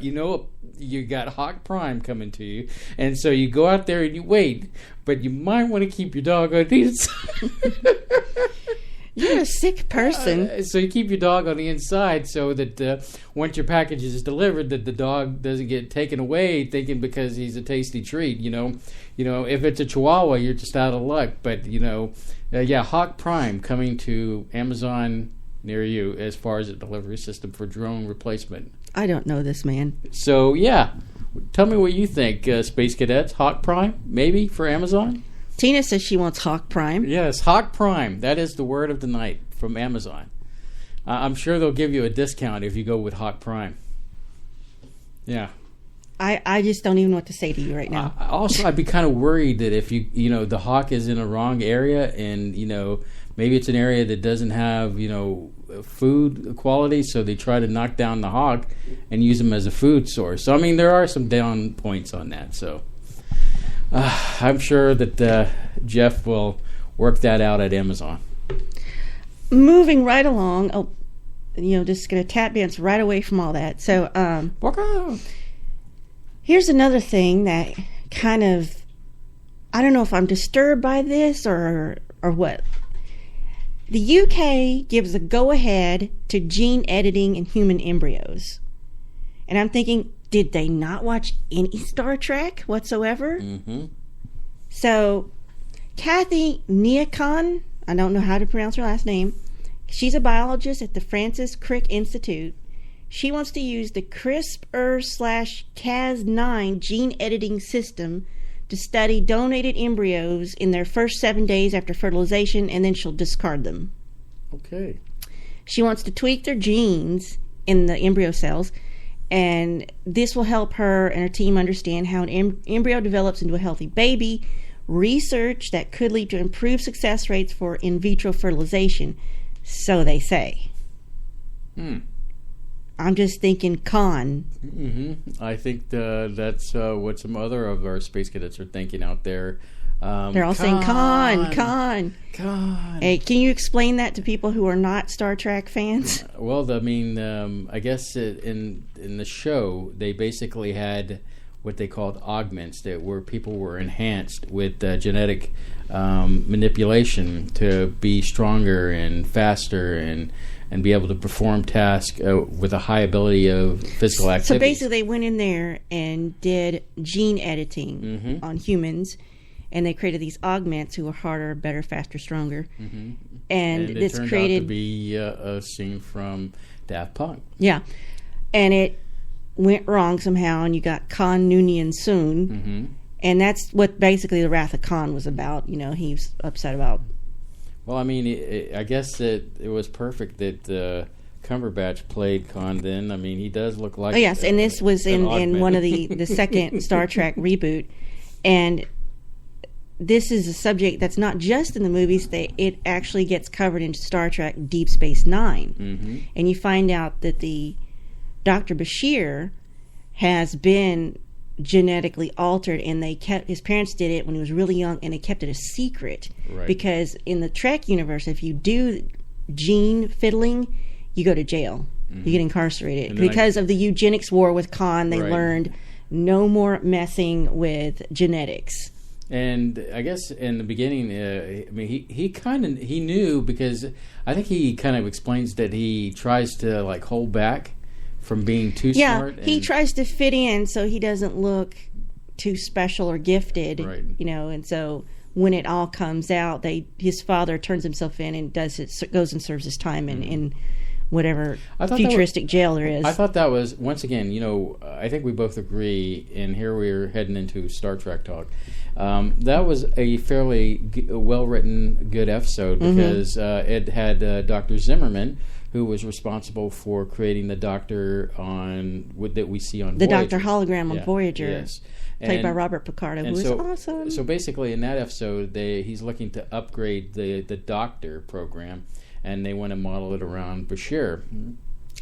You got Hawk Prime coming to you, and so you go out there and you wait, but you might want to keep your dog on the inside. You're a sick person. So you keep your dog on the inside so that once your package is delivered, that the dog doesn't get taken away, thinking because he's a tasty treat. If it's a Chihuahua, you're just out of luck. But Hawk Prime coming to Amazon near you as far as a delivery system for drone replacement. I don't know this man. So tell me what you think, Space Cadets. Hawk Prime, maybe for Amazon. Tina says she wants Hawk Prime. Yes, Hawk Prime. That is the word of the night from Amazon. I'm sure they'll give you a discount if you go with Hawk Prime. Yeah. I just don't even know what to say to you right now. Also, I'd be kind of worried that if the hawk is in a wrong area and, maybe it's an area that doesn't have, food quality, so they try to knock down the hawk and use them as a food source. So, I mean, there are some down points on that, so... I'm sure that Jeff will work that out at Amazon. Moving right along, just going to tap dance right away from all that. So, here's another thing that kind of, I don't know if I'm disturbed by this or what. The UK gives a go-ahead to gene editing in human embryos. And I'm thinking, did they not watch any Star Trek whatsoever? Mm-hmm. So, Kathy Niakan, I don't know how to pronounce her last name. She's a biologist at the Francis Crick Institute. She wants to use the CRISPR/Cas9 gene editing system to study donated embryos in their first 7 days after fertilization, and then she'll discard them. Okay. She wants to tweak their genes in the embryo cells, and this will help her and her team understand how an embryo develops into a healthy baby, research that could lead to improved success rates for in vitro fertilization, so they say. I'm just thinking con. I think that's what some other of our space cadets are thinking out there. They're all saying con. Hey, can you explain that to people who are not Star Trek fans? Well, I mean, I guess in the show, they basically had what they called augments, where people were enhanced with genetic manipulation to be stronger and faster and be able to perform tasks with a high ability of physical activity. So basically they went in there and did gene editing on humans, and they created these augments who were harder, better, faster, stronger. And this turned created out to be a scene from Daft Punk. Yeah. And it went wrong somehow, and you got Khan Noonien Soon. And that's what basically the Wrath of Khan was about. You know, he was upset about. Well, I mean, I guess it was perfect that Cumberbatch played Khan then. I mean, he does look like... Oh, yes, and this was in one of the second Star Trek reboot. And this is a subject that's not just in the movies. It actually gets covered in Star Trek Deep Space Nine. And you find out that the Dr. Bashir has been genetically altered, and his parents did it when he was really young, and they kept it a secret. Because in the Trek universe, if you do gene fiddling, you go to jail. You get incarcerated. Because of the eugenics war with Khan, they learned no more messing with genetics. And I guess in the beginning, I mean, he knew, because I think he kind of explains that he tries to like hold back from being too smart. Yeah, he tries to fit in so he doesn't look too special or gifted. You know, and so when it all comes out, his father turns himself in and goes and serves his time in whatever futuristic jail there is. I thought that was, once again, you know, I think we both agree, and here we're heading into Star Trek talk. That was a fairly well-written, good episode, because it had Dr. Zimmerman, who was responsible for creating the Doctor that we see on Voyager. The Doctor hologram on Voyager, played by Robert Picardo, who was awesome. So basically, in that episode, he's looking to upgrade the Doctor program, and they want to model it around Bashir.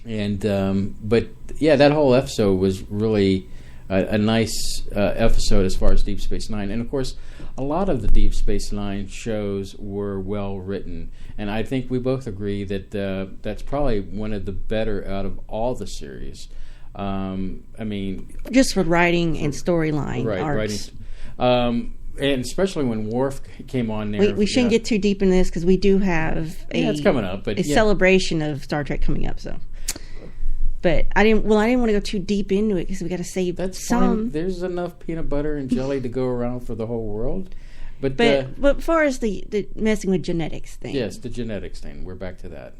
And but yeah, that whole episode was really a nice episode as far as Deep Space Nine. And of course, a lot of the Deep Space Nine shows were well written, and I think we both agree that that's probably one of the better out of all the series. I mean, just for writing and storyline arcs. And especially when Worf came on there. We shouldn't get too deep in this, because we do have it's coming up, but celebration of Star Trek coming up. So, but I didn't want to go too deep into it, because we got to save some. Fine. There's enough peanut butter and jelly to go around for the whole world. But as far as the messing with genetics thing, yes, the genetics thing. We're back to that.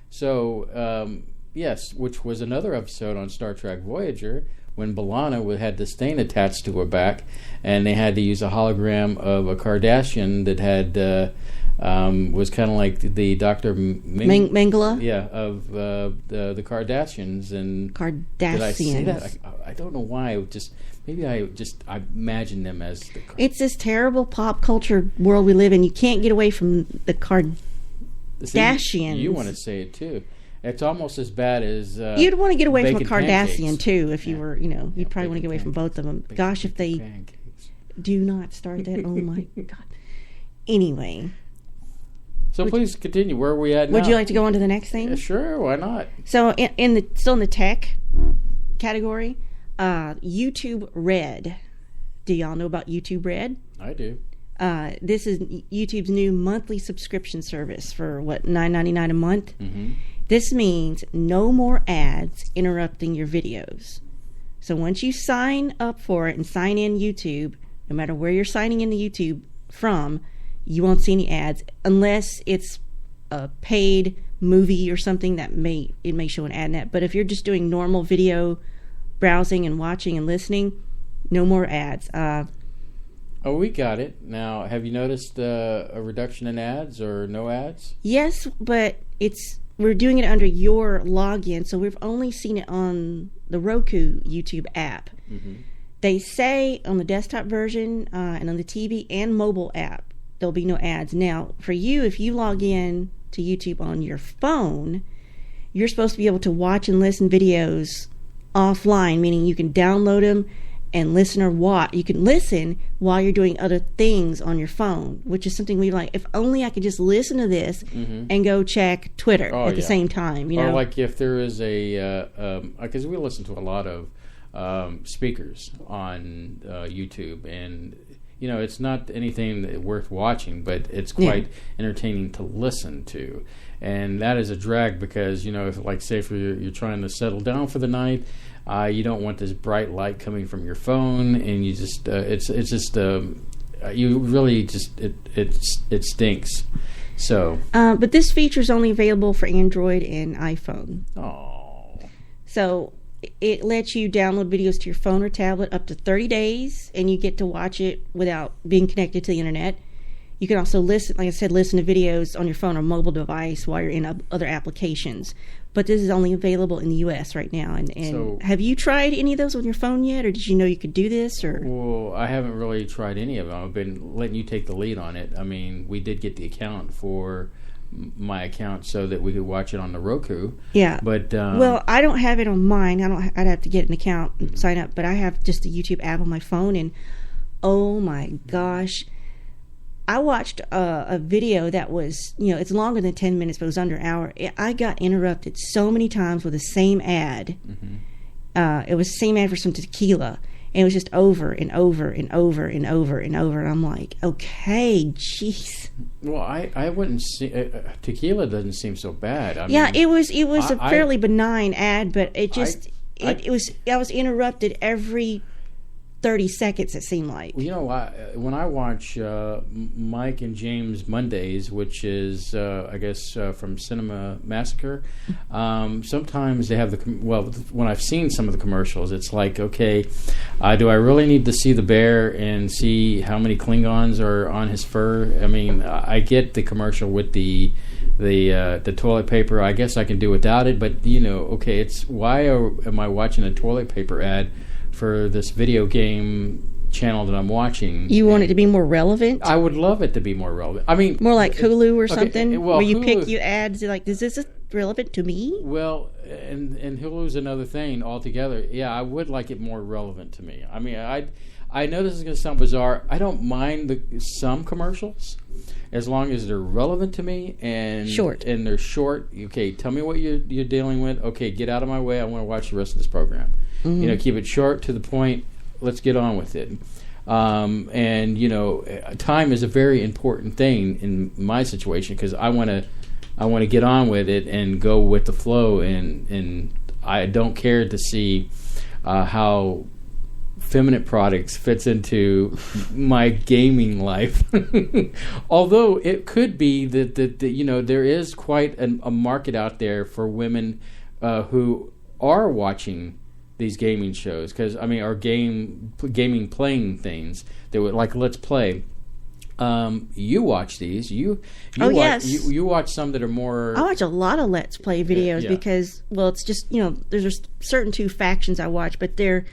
So yes, which was another episode on Star Trek Voyager, when B'Elanna had the stain attached to her back, and they had to use a hologram of a Kardashian that had was kind of like the Dr. Mengele? Yeah, of the Kardashians. And Kardashians. Did I say that? I don't know why. I imagine them as the It's this terrible pop culture world we live in. You can't get away from the Kardashians. You want to say it too. It's almost as bad as you'd want to get away from a Kardashian pancakes. Too, if you were, you'd probably want to get away from both of them. Gosh, if they do not start that, oh my God. Anyway, so please continue. Where are we at now? Would you like to go on to the next thing? Yeah, sure, why not? So, still in the tech category, YouTube Red. Do y'all know about YouTube Red? I do. This is YouTube's new monthly subscription service for $9.99 a month. This means no more ads interrupting your videos. So once you sign up for it and sign in YouTube, no matter where you're signing into YouTube from, you won't see any ads unless it's a paid movie or something, it may show an ad net. But if you're just doing normal video browsing and watching and listening, no more ads. Oh, we got it. Now, have you noticed a reduction in ads or no ads? Yes, but we're doing it under your login, so we've only seen it on the Roku YouTube app. Mm-hmm. They say on the desktop version and on the TV and mobile app, there'll be no ads. Now, for you, if you log in to YouTube on your phone, you're supposed to be able to watch and listen videos offline, meaning you can download them and listen or watch. You can listen while you're doing other things on your phone, which is something we like. If only I could just listen to this and go check Twitter at the same time. You know, or like if there is because we listen to a lot of speakers on YouTube, and it's not anything worth watching, but it's quite entertaining to listen to. And that is a drag because, if, like, say if you're trying to settle down for the night, you don't want this bright light coming from your phone, and you just you really just it stinks. So, but this feature is only available for Android and iPhone. Oh, so it lets you download videos to your phone or tablet up to 30 days, and you get to watch it without being connected to the internet. You can also listen to videos on your phone or mobile device while you're in other applications. But this is only available in the U.S. right now. And so, have you tried any of those on your phone yet, or did you know you could do this? Or well, I haven't really tried any of them. I've been letting you take the lead on it. I mean, we did get the account for my account so that we could watch it on the Roku. Yeah. But well, I don't have it on mine. I'd have to get an account and sign up. But I have just the YouTube app on my phone, and oh my gosh. I watched a video that was, it's longer than 10 minutes, but it was under an hour. I got interrupted so many times with the same ad. Mm-hmm. It was the same ad for some tequila. And it was just over and over and over and over and over. And I'm like, okay, jeez. Well, I wouldn't see... tequila doesn't seem so bad. I mean, it was a fairly I benign ad, but it just... I was interrupted every 30 seconds, it seemed like. When I watch Mike and James Mondays, which is, I guess, from Cinema Massacre, sometimes they have when I've seen some of the commercials, it's like, okay, do I really need to see the bear and see how many Klingons are on his fur? I mean, I get the commercial with the toilet paper. I guess I can do without it, but, okay, it's why am I watching a toilet paper ad for this video game channel that I'm watching? You want it to be more relevant? I would love it to be more relevant. I mean, more like Hulu or something, well, where you Hulu, pick your ads. Like, is this relevant to me? Well, and Hulu's another thing altogether. Yeah, I would like it more relevant to me. I mean, I know this is going to sound bizarre. I don't mind some commercials as long as they're relevant to me and short. And they're short. Okay, tell me what you're dealing with. Okay, get out of my way. I want to watch the rest of this program. Mm-hmm. Keep it short, to the point. Let's get on with it. And time is a very important thing in my situation because I want to get on with it and go with the flow. And I don't care to see how feminine products fits into my gaming life. Although it could be that there is quite a market out there for women who are watching these gaming shows, because or gaming playing things that would, like, Let's Play. You watch these. You watch some that are more... I watch a lot of Let's Play videos because, well, it's just, there's just certain two factions I watch, but the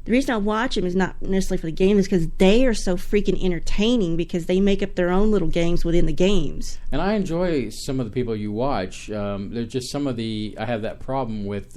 reason I watch them is not necessarily for the game, is because they are so freaking entertaining because they make up their own little games within the games. And I enjoy some of the people you watch. They're just some of the... I have that problem with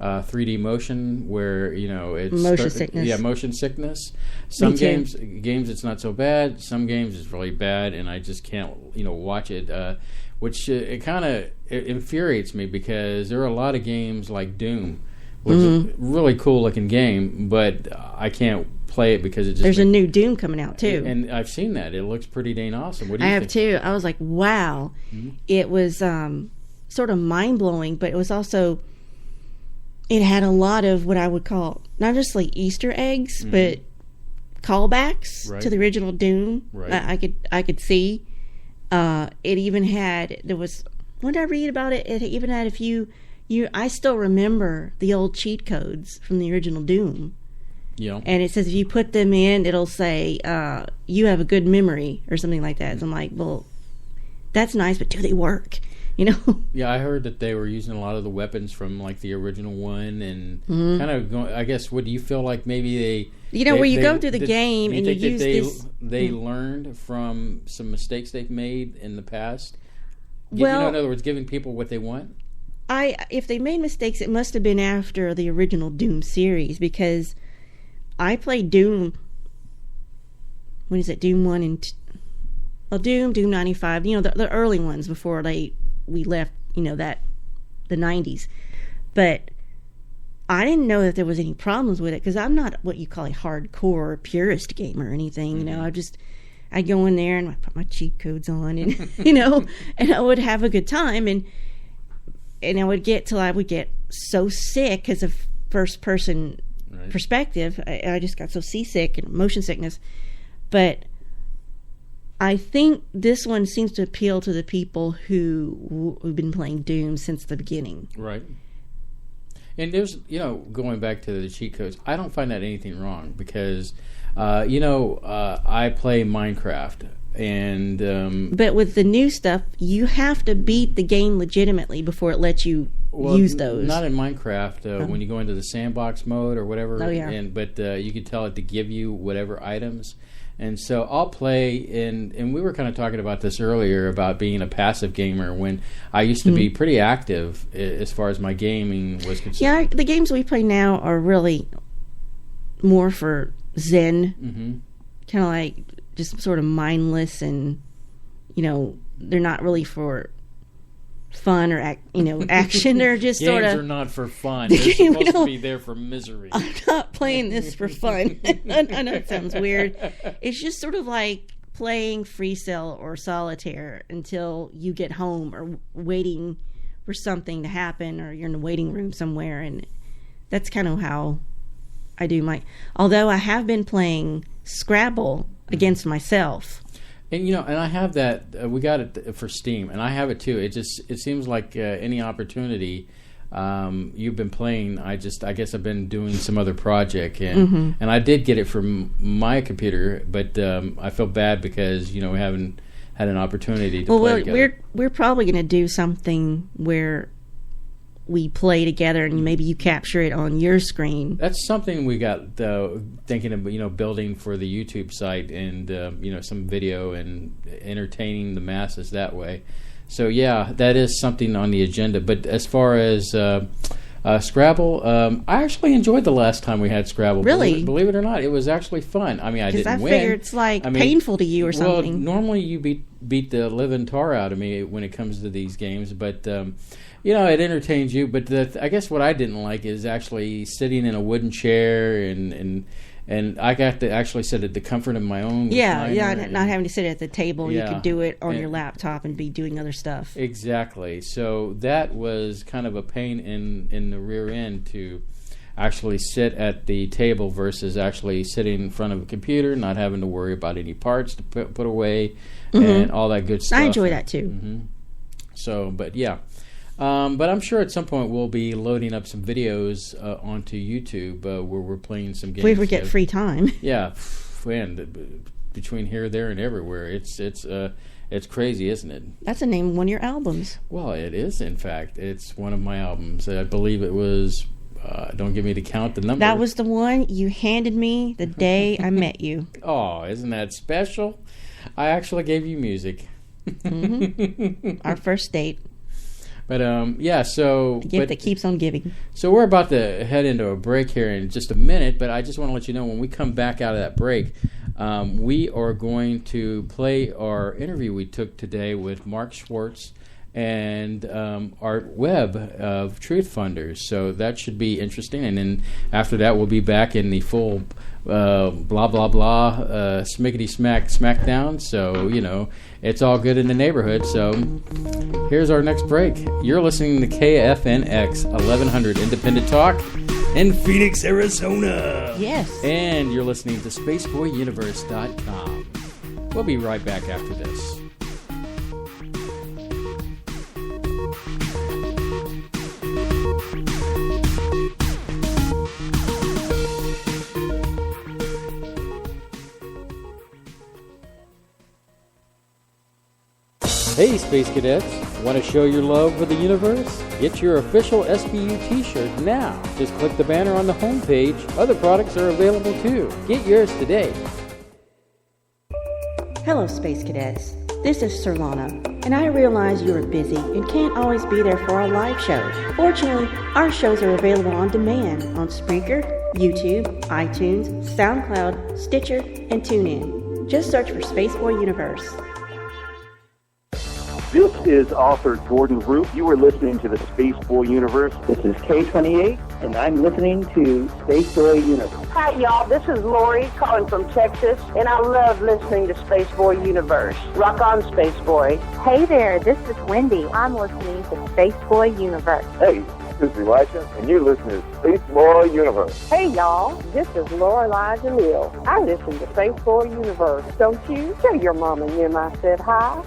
3D motion, where it's motion sickness. Yeah, motion sickness. Some games it's not so bad. Some games it's really bad, and I just can't watch it. Which it kind of infuriates me, because there are a lot of games like Doom, which is a really cool looking game, but I can't play it because it just... There's a new Doom coming out too, and I've seen that. It looks pretty dang awesome. What do you think? I have too. I was like, wow. Mm-hmm. It was sort of mind blowing, but it was also... It had a lot of what I would call not just like Easter eggs, but callbacks to the original Doom. Right. I could see. It even had, when I read about it, it even had a few, I still remember the old cheat codes from the original Doom. Yeah. And it says if you put them in, it'll say, you have a good memory or something like that. So I'm like, well, that's nice, but do they work? You know? Yeah, I heard that they were using a lot of the weapons from like the original one, and kind of going, I guess, what do you feel like maybe where you go through the game and you use this... They learned from some mistakes they've made in the past? Well, in other words, giving people what they want? If they made mistakes, it must have been after the original Doom series, because I played Doom... When is it? Doom 1 and... Doom 95, the early ones before we left, the 90s. But I didn't know that there was any problems with it, because I'm not what you call a hardcore purist gamer or anything. I go in there and I put my cheat codes on, and and I would have a good time, and I would get so sick because of first person perspective. I just got so seasick and motion sickness. But I think this one seems to appeal to the people who've been playing Doom since the beginning. Right. And there's, going back to the cheat codes, I don't find that anything wrong, because, I play Minecraft, and... but with the new stuff, you have to beat the game legitimately before it lets you use those. Not in Minecraft, when you go into the sandbox mode or whatever. Oh, yeah. But you can tell it to give you whatever items. And so I'll play, and we were kind of talking about this earlier, about being a passive gamer, when I used to be pretty active as far as my gaming was concerned. Yeah, the games we play now are really more for zen, kind of like just sort of mindless, and, they're not really for fun or action. They're just sort of... Games are not for fun. They're supposed to be there for misery. I'm not playing this for fun. I know it sounds weird. It's just sort of like playing Free Cell or Solitaire until you get home, or waiting for something to happen, or you're in the waiting room somewhere. And that's kind of how I do my... Although I have been playing Scrabble against myself. And and I have that. We got it for Steam, and I have it too. It seems like any opportunity you've been playing. I guess I've been doing some other project, and I did get it from my computer, but I feel bad because we haven't had an opportunity to play together. We're probably going to do something where we play together, and maybe you capture it on your screen. That's something we got thinking of, building for the YouTube site, and some video and entertaining the masses that way. So yeah, that is something on the agenda. But as far as Scrabble, I actually enjoyed the last time we had Scrabble. Really? Believe it or not, it was actually fun. I mean, I didn't win. I figure it's painful to you or something. Well, normally you beat the living tar out of me when it comes to these games, but it entertains you. But I guess what I didn't like is actually sitting in a wooden chair, and I got to actually sit at the comfort of my own. Not having to sit at the table. Yeah, you could do it on your laptop and be doing other stuff. Exactly. So that was kind of a pain in the rear end to actually sit at the table versus actually sitting in front of a computer, not having to worry about any parts to put away and all that good stuff. I enjoy that too. So, but yeah. But I'm sure at some point we'll be loading up some videos onto YouTube where we're playing some games. If we get free time. Yeah, and between here, there, and everywhere, it's crazy, isn't it? That's the name of one of your albums. Well, it is. In fact, it's one of my albums. I believe it was. Don't give me to count the number. That was the one you handed me the day I met you. Oh, isn't that special? I actually gave you music. Our first date. But so the gift that keeps on giving. So we're about to head into a break here in just a minute, but I just want to let you know when we come back out of that break, we are going to play our interview we took today with Mark Schwartz and Art Webb of Truth Funders. So that should be interesting. And then after that, we'll be back in the full blah blah blah smickety smackdown. So it's all good in the neighborhood. So here's our next break. You're listening to KFNX 1100 Independent Talk in Phoenix, Arizona. Yes. And you're listening to SpaceboyUniverse.com. We'll be right back after this. Hey, Space Cadets! Want to show your love for the universe? Get your official SBU t-shirt now. Just click the banner on the homepage. Other products are available too. Get yours today. Hello, Space Cadets. This is Surlana, and I realize you are busy and can't always be there for our live shows. Fortunately, our shows are available on demand on Spreaker, YouTube, iTunes, SoundCloud, Stitcher, and TuneIn. Just search for Spaceboy Universe. This is author Jordan Root. You are listening to the Spaceboy Universe. This is K28, and I'm listening to Spaceboy Universe. Hi, y'all. This is Lori calling from Texas, and I love listening to Spaceboy Universe. Rock on, Spaceboy. Hey there, this is Wendy. I'm listening to Spaceboy Universe. Hey, this is Elijah, and you're listening to Spaceboy Universe. Hey, y'all. This is Lorelei Jamil. I listen to Spaceboy Universe. Don't you? Tell your mom and them I said hi.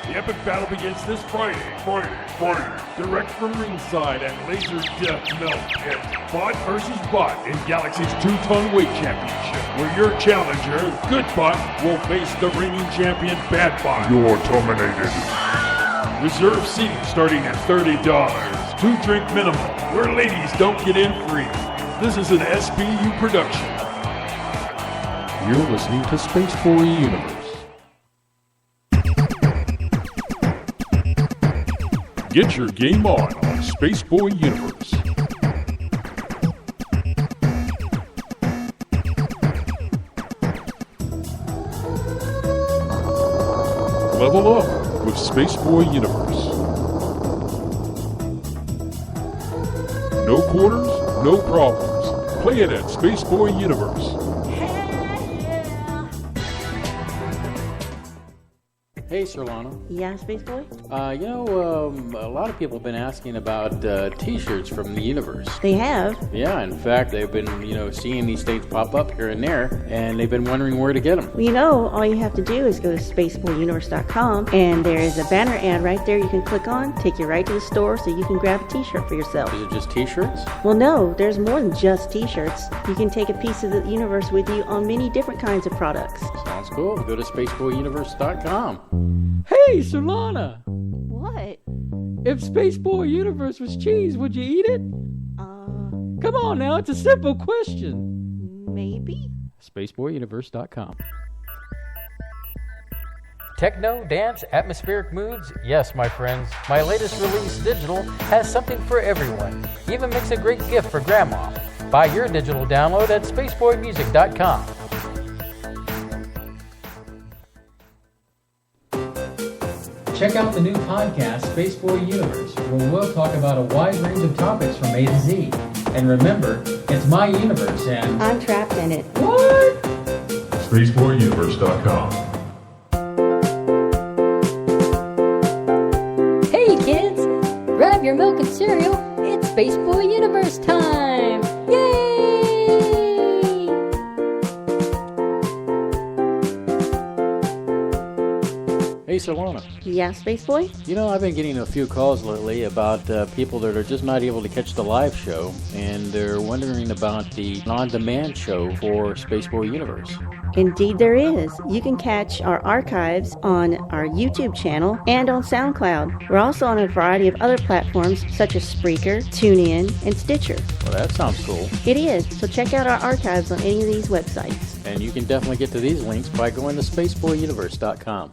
The epic battle begins this Friday. Direct from ringside at Laser Death Melt. It's Bot versus Bot in Galaxy's 2-ton weight championship, where your challenger, Good Bot, will face the reigning champion, Bad Bot. You're terminated. Reserve seating starting at $30. 2-drink minimum, where ladies don't get in free. This is an SBU production. You're listening to Spaceboy Universe. Get your game on Spaceboy Universe. Level up with Spaceboy Universe. No quarters, no problems. Play it at Spaceboy Universe. Hey, Surlana. Yeah, Spaceboy? A lot of people have been asking about t-shirts from the universe. They have? Yeah, in fact, they've been, seeing these things pop up here and there, and they've been wondering where to get them. Well, all you have to do is go to spaceboyuniverse.com, and there is a banner ad right there you can click on, take you right to the store so you can grab a t-shirt for yourself. Is it just t-shirts? Well, no, there's more than just t-shirts. You can take a piece of the universe with you on many different kinds of products. Sounds cool. Go to spaceboyuniverse.com. Hey, Surlana! What? If Spaceboy Universe was cheese, would you eat it? Come on now, it's a simple question. Maybe? Spaceboyuniverse.com. Techno, dance, atmospheric moods? Yes, my friends. My latest release, Digital, has something for everyone. Even makes a great gift for Grandma. Buy your digital download at spaceboymusic.com. Check out the new podcast, Spaceboy Universe, where we'll talk about a wide range of topics from A to Z. And remember, it's my universe and I'm trapped in it. What? SpaceboyUniverse.com. Hey kids, grab your milk and cereal. It's Spaceboy Universe time. Yay! Hey, Surlana. Yeah, Spaceboy? I've been getting a few calls lately about people that are just not able to catch the live show, and they're wondering about the on-demand show for Spaceboy Universe. Indeed there is. You can catch our archives on our YouTube channel and on SoundCloud. We're also on a variety of other platforms such as Spreaker, TuneIn, and Stitcher. Well, that sounds cool. It is. So check out our archives on any of these websites. And you can definitely get to these links by going to spaceboyuniverse.com.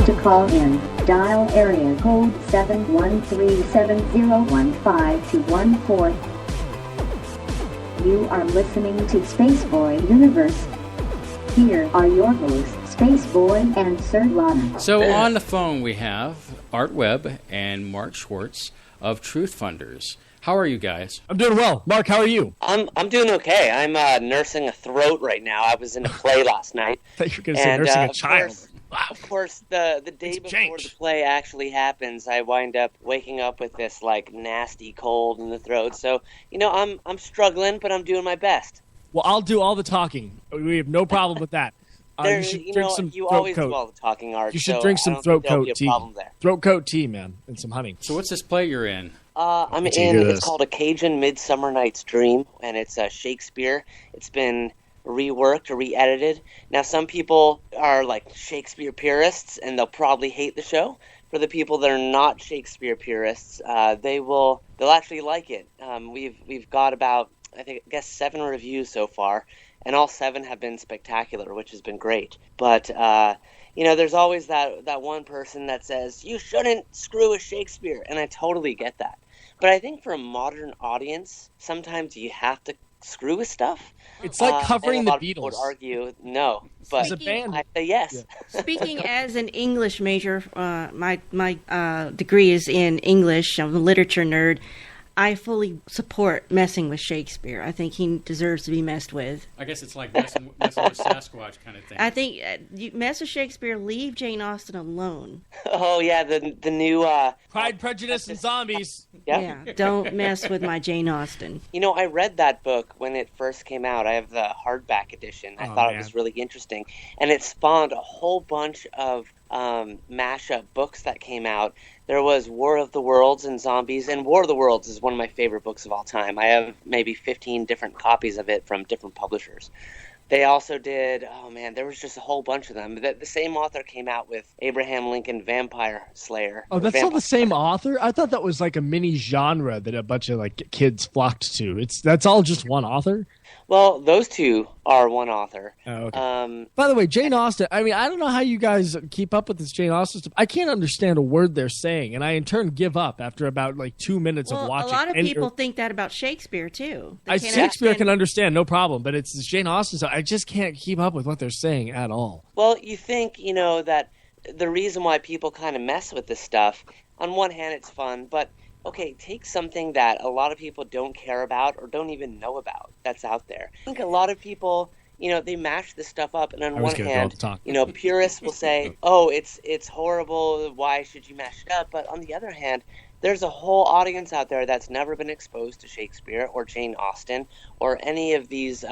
To call in, dial area code 713-701-5214. You are listening to Spaceboy Universe. Here are your hosts, Spaceboy and Surlana. So on the phone we have Art Webb and Mark Schwartz of Truth Funders. How are you guys? I'm doing well. Mark, how are you? I'm doing okay. I'm nursing a throat right now. I was in a play last night. I thought you were going to say nursing a child. Of course, the day before the play actually happens, I wind up waking up with this nasty cold in the throat. So I'm struggling, but I'm doing my best. Well, I'll do all the talking. We have no problem with that. You should drink some you throat always coat. do all the talking, Art. You should drink some throat coat tea. There. Throat coat tea, man, and some honey. So what's this play you're in? It's called A Cajun Midsummer Night's Dream, and it's Shakespeare. It's been reworked or re-edited. Now, some people are like Shakespeare purists, and they'll probably hate the show. For the people that are not Shakespeare purists, they'll actually like it. We've got about, I guess 7 reviews so far, and all 7 have been spectacular, which has been great. But there's always that one person that says you shouldn't screw with Shakespeare, and I totally get that. But I think for a modern audience, sometimes you have to screw with stuff. It's like covering the Beatles. People would argue no, but a band. I say yes. Yeah. Speaking as an English major, my degree is in English. I'm a literature nerd. I fully support messing with Shakespeare. I think he deserves to be messed with. I guess it's like messing with Sasquatch kind of thing. I think you mess with Shakespeare, leave Jane Austen alone. Oh, yeah, the new... Pride, Prejudice, and Zombies. Yeah, don't mess with my Jane Austen. I read that book when it first came out. I have the hardback edition. I thought it was really interesting. And it spawned a whole bunch of mashup books that came out. There was War of the Worlds and Zombies, and War of the Worlds is one of my favorite books of all time. I have maybe 15 different copies of it from different publishers. They also did, there was just a whole bunch of them. The same author came out with Abraham Lincoln Vampire Slayer. Oh, that's not the same author? I thought that was like a mini genre that a bunch of like kids flocked to. That's all just one author? Well, those two are one author. Oh, okay. By the way, Jane Austen, I don't know how you guys keep up with this Jane Austen stuff. I can't understand a word they're saying, and I in turn give up after about like 2 minutes of watching. A lot of people think that about Shakespeare, too. Shakespeare can understand, no problem, but it's Jane Austen stuff. I just can't keep up with what they're saying at all. Well, you think, that the reason why people kind of mess with this stuff, on one hand it's fun, but... okay, take something that a lot of people don't care about or don't even know about that's out there. I think a lot of people, they mash this stuff up, and on one hand, purists will say, oh, it's horrible, why should you mash it up? But on the other hand, there's a whole audience out there that's never been exposed to Shakespeare or Jane Austen or any of these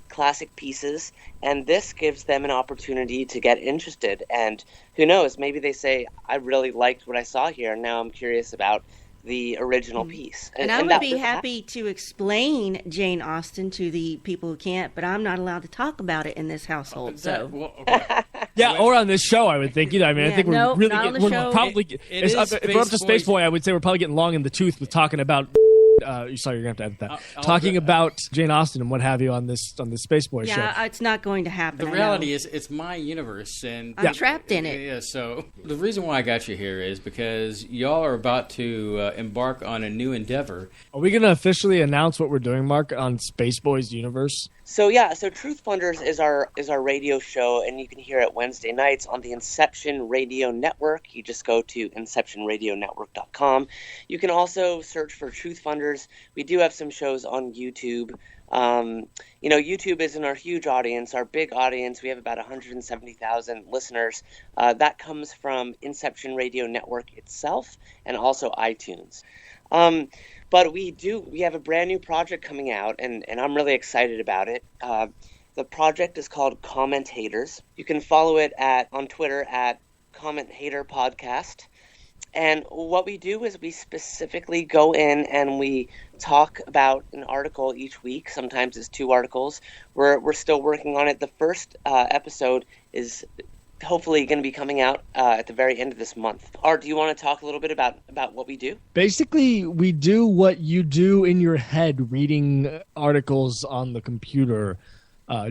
classic pieces, and this gives them an opportunity to get interested. And who knows, maybe they say, I really liked what I saw here, and now I'm curious about the original piece. And I would be happy to explain Jane Austen to the people who can't, but I'm not allowed to talk about it in this household. Yeah, or on this show, I would think. I think we're really getting, we're probably, if we're up to Spaceboy, I would say we're probably getting long in the tooth with talking about sorry, you're going to have to edit that. Talking about Jane Austen and what have you on this Spaceboy show. Yeah, it's not going to happen. The reality is it's my universe, and I'm trapped in it. Yeah, so the reason why I got you here is because y'all are about to embark on a new endeavor. Are we going to officially announce what we're doing, Mark, on Spaceboy's universe? So Truth Funders is our radio show, and you can hear it Wednesday nights on the Inception Radio Network. You just go to inceptionradionetwork.com. You can also search for Truth Funders. We do have some shows on YouTube. YouTube isn't our huge audience, our big audience. We have about 170,000 listeners. That comes from Inception Radio Network itself and also iTunes. But we have a brand new project coming out, and I'm really excited about it. The project is called Comment Haters. You can follow it on Twitter at Comment Hater Podcast. And what we do is we specifically go in and we talk about an article each week. Sometimes it's 2 articles. We're still working on it. The first episode is hopefully going to be coming out at the very end of this month. Art, do you want to talk a little bit about what we do? Basically, we do what you do in your head, reading articles on the computer,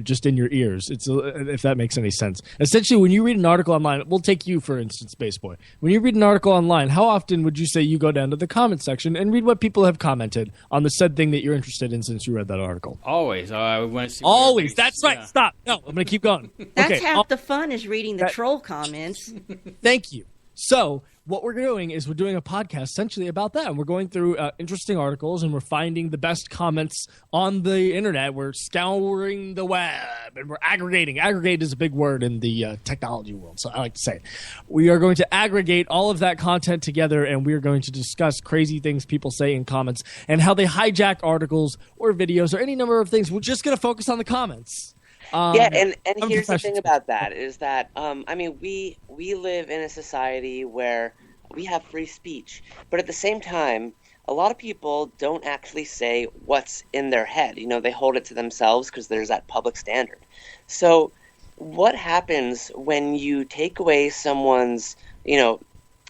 just in your ears. If that makes any sense. Essentially, when you read an article online, we'll take you, for instance, Spaceboy. When you read an article online, how often would you say you go down to the comment section and read what people have commented on the said thing that you're interested in since you read that article? Always. I want to see always. That's right. Yeah. Stop. No, I'm going to keep going. That's half the fun is reading the troll comments. Thank you. So what we're doing is we're doing a podcast essentially about that. And we're going through interesting articles, and we're finding the best comments on the internet. We're scouring the web, and we're aggregating. Aggregate is a big word in the technology world, so I like to say it. We are going to aggregate all of that content together, and we are going to discuss crazy things people say in comments and how they hijack articles or videos or any number of things. We're just going to focus on the comments. And here's the thing about that is that, we live in a society where we have free speech, but at the same time, a lot of people don't actually say what's in their head. They hold it to themselves because there's that public standard. So what happens when you take away someone's, you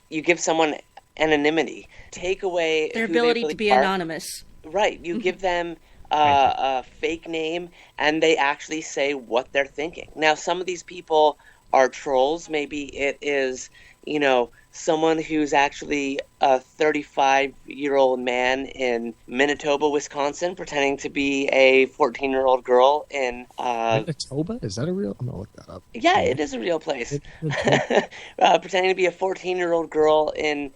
give someone anonymity, take away their who ability they really to be are? anonymous. Right. You give them a fake name, and they actually say what they're thinking. Now, some of these people are trolls. Maybe it is, someone who's actually a 35-year-old man in Manitoba, Wisconsin, pretending to be a 14-year-old girl in... Manitoba? Is that a real... I'm going to look that up. Yeah, it is a real place. Pretending to be a 14-year-old girl in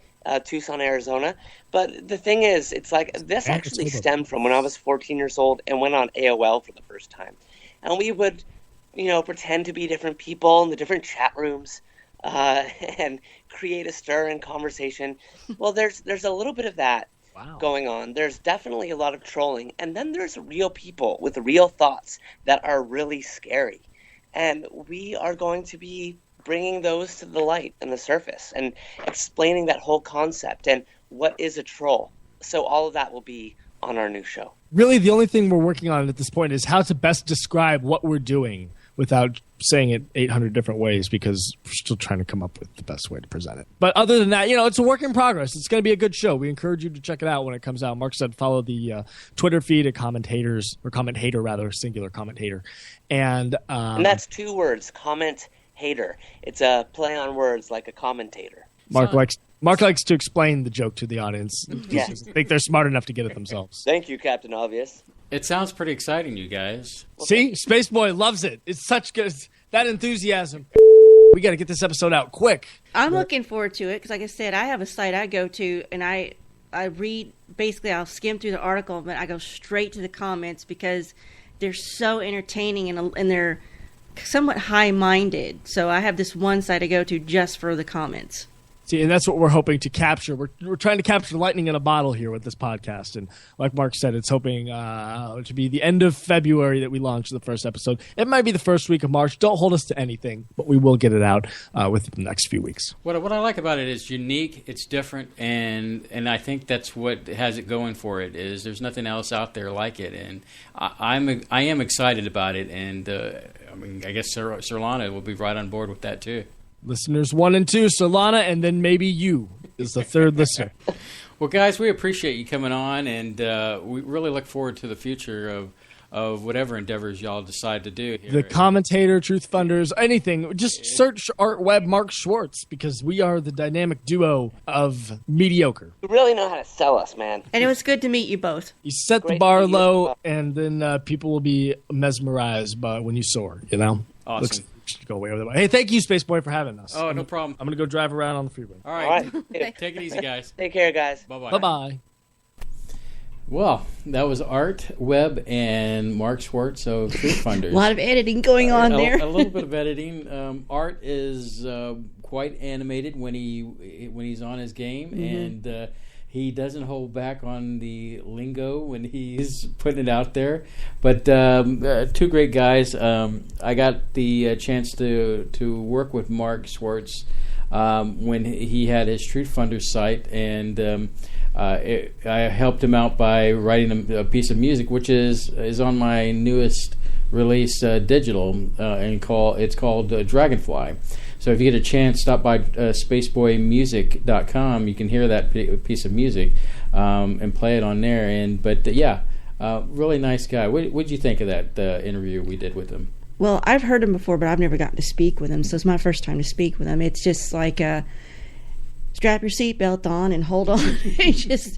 Tucson, Arizona. But the thing is, it's like, this actually stemmed from when I was 14 years old and went on AOL for the first time. And we would, pretend to be different people in the different chat rooms and create a stir in conversation. Well, there's a little bit of that going on. There's definitely a lot of trolling. And then there's real people with real thoughts that are really scary. And we are going to be bringing those to the light and the surface and explaining that whole concept and what is a troll. So all of that will be on our new show. Really, the only thing we're working on at this point is how to best describe what we're doing without saying it 800 different ways, because we're still trying to come up with the best way to present it. But other than that, it's a work in progress. It's going to be a good show. We encourage you to check it out when it comes out. Mark said follow the Twitter feed at commentator, singular commentator. And that's 2 words, comment hater. It's a play on words like a commentator. Mark likes to explain the joke to the audience. Yes. I think they're smart enough to get it themselves. Thank you, Captain Obvious. It sounds pretty exciting, you guys. See? Spaceboy loves it. It's such good... That enthusiasm. We got to get this episode out quick. I'm looking forward to it because, like I said, I have a site I go to, and I read... Basically, I'll skim through the article, but I go straight to the comments because they're so entertaining and they're somewhat high-minded. So I have this one site I go to just for the comments. See, and that's what we're hoping to capture. We're trying to capture lightning in a bottle here with this podcast. And like Mark said, it's hoping to be the end of February that we launch the first episode. It might be the first week of March. Don't hold us to anything, but we will get it out within the next few weeks. What I like about it is unique, it's different, and I think that's what has it going for it, is there's nothing else out there like it. And I am excited about it, and I guess Surlana will be right on board with that too. Listeners 1 and 2, Surlana, and then maybe you is the third listener. Well, guys, we appreciate you coming on, and we really look forward to the future of whatever endeavors y'all decide to do here. The commentator, Truth Funders, anything. Just search Art Web Mark Schwartz, because we are the dynamic duo of mediocre. You really know how to sell us, man. And it was good to meet you both. You set the bar low, and then people will be mesmerized by when you soar, Awesome. Go way over the way. Hey, thank you, Spaceboy, for having us. Oh, no problem. I'm going to go drive around on the freeway. All right. Take it easy, guys. Take care, guys. Bye-bye. Bye-bye. Well, that was Art Webb and Mark Schwartz of Truth Funders. A lot of editing going on there. A little bit of editing. Art is quite animated when he's on his game, and he doesn't hold back on the lingo when he's putting it out there. But 2 great guys. I got the chance to work with Mark Schwartz when he had his Truth Funders site, and I helped him out by writing a piece of music, which is on my newest release, digital, and it's called Dragonfly. So if you get a chance, stop by spaceboymusic.com. You can hear that piece of music and play it on there. Really nice guy. What did you think of that interview we did with him? Well, I've heard him before, but I've never gotten to speak with him, so it's my first time to speak with him. It's just like strap your seatbelt on and hold on. Just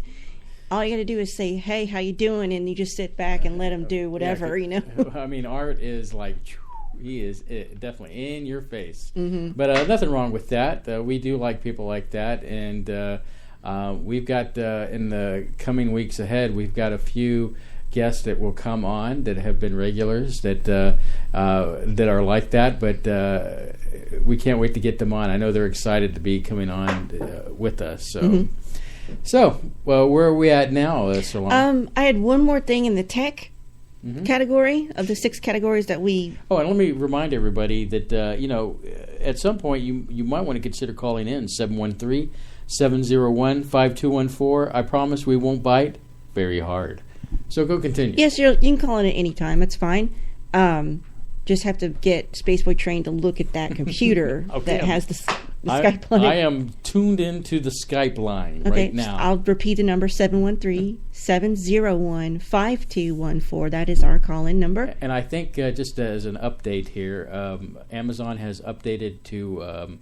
all you got to do is say, "Hey, how you doing?" and you just sit back and let him do whatever, I mean, Art is like... He is definitely in your face. Mm-hmm. But nothing wrong with that. We do like people like that. And we've got, in the coming weeks ahead, we've got a few guests that will come on that have been regulars that are like that. But we can't wait to get them on. I know they're excited to be coming on with us. So, well, where are we at now, Surlana? I had one more thing in the tech category of the 6 categories that we... Oh, and let me remind everybody that, at some point you might want to consider calling in 701-5214. I promise we won't bite very hard. So go continue. Yes, you can call in at any time. That's fine. Just have to get Spaceboy trained to look at that computer that has the Skype line. I am tuned into the Skype line right now. I'll repeat the number, 713-701-5214. That is our call-in number. And I think just as an update here, Amazon has updated to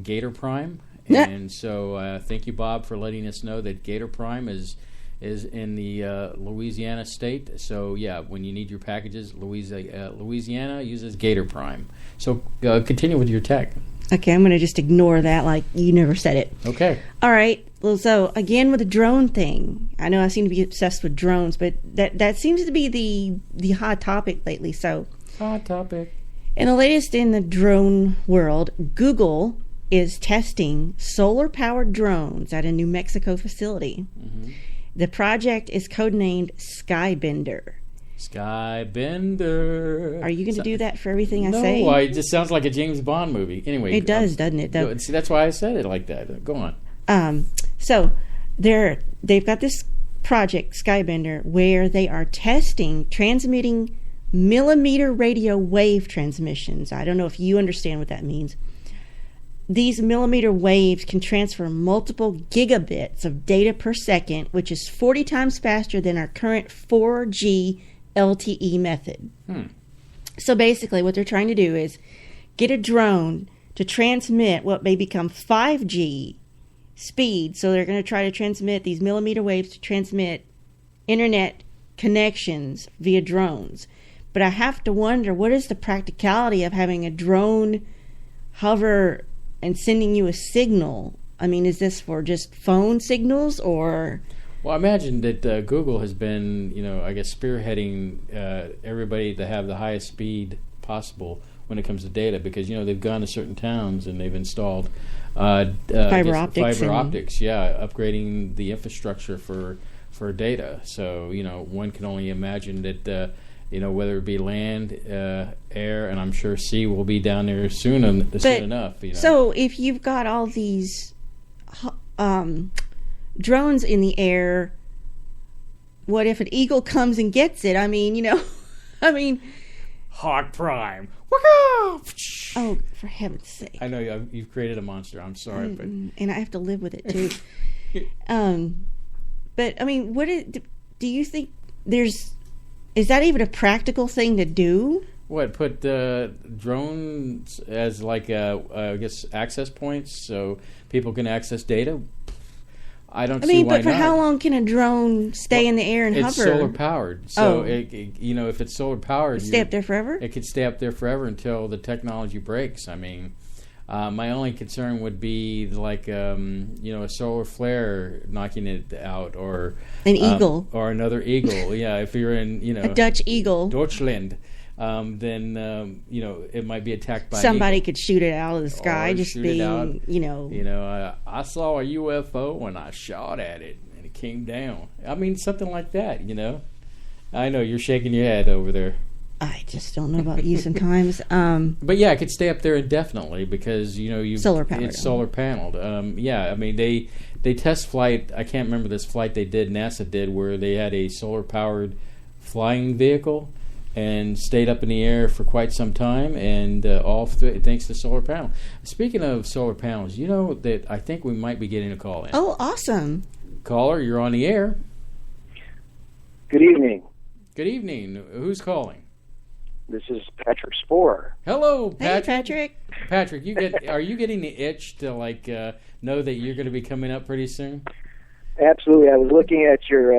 Gator Prime. And so thank you, Bob, for letting us know that Gator Prime is in the Louisiana state. So, yeah, when you need your packages, Louisiana uses Gator Prime. So continue with your tech. Okay, I'm going to just ignore that like you never said it. Okay. All right. Well, so, again, with the drone thing, I know I seem to be obsessed with drones, but that seems to be the hot topic lately. So, hot topic. And the latest in the drone world, Google is testing solar-powered drones at a New Mexico facility. Mm-hmm. The project is codenamed Skybender. Skybender. Are you going to do that for everything I say? No, it just sounds like a James Bond movie. Anyway. It does, doesn't it? See, that's why I said it like that. Go on. So they've got this project, Skybender, where they are transmitting millimeter radio wave transmissions. I don't know if you understand what that means. These millimeter waves can transfer multiple gigabits of data per second, which is 40 times faster than our current 4G LTE method. So basically what they're trying to do is get a drone to transmit what may become 5G speed. So they're going to try to transmit these millimeter waves to transmit internet connections via drones. But I have to wonder, what is the practicality of having a drone hover and sending you a signal? I mean, is this for just phone signals or... Well, I imagine that Google has been, I guess spearheading everybody to have the highest speed possible when it comes to data, because they've gone to certain towns and they've installed fiber optics, upgrading the infrastructure for data. So one can only imagine that whether it be land, air, and I'm sure sea will be down there soon enough. So if you've got all these drones in the air, what if an eagle comes and gets it? I mean, Hawk Prime. Oh, for heaven's sake! I know you've created a monster. I'm sorry, but and I have to live with it too. But I mean, do you think is that even a practical thing to do? What, put drones as I guess access points so people can access data? I don't see why not. But for how long can a drone stay in the air and hover? It's solar powered, so if it's solar powered, it stay up there forever. It could stay up there forever until the technology breaks. I mean, my only concern would be a solar flare knocking it out, or an eagle, or another eagle. Yeah, if you're in a Dutch eagle, Deutschland. Then it might be attacked by somebody. Could shoot it out of the sky, just being I saw a UFO when I shot at it and it came down. I mean, something like that. I know you're shaking your head over there. I just don't know about you sometimes. But yeah, it could stay up there indefinitely because solar powered. It's solar paneled. I mean they test flight. I can't remember this flight NASA did, where they had a solar powered flying vehicle and stayed up in the air for quite some time, and thanks to solar panel. Speaking of solar panels, that I think we might be getting a call in. Oh, awesome. Caller, you're on the air. Good evening. Good evening. Who's calling? This is Patrick Spohr. Hello, Patrick. Hey, Patrick. Patrick, are you getting the itch to know that you're going to be coming up pretty soon? Absolutely. I was looking at your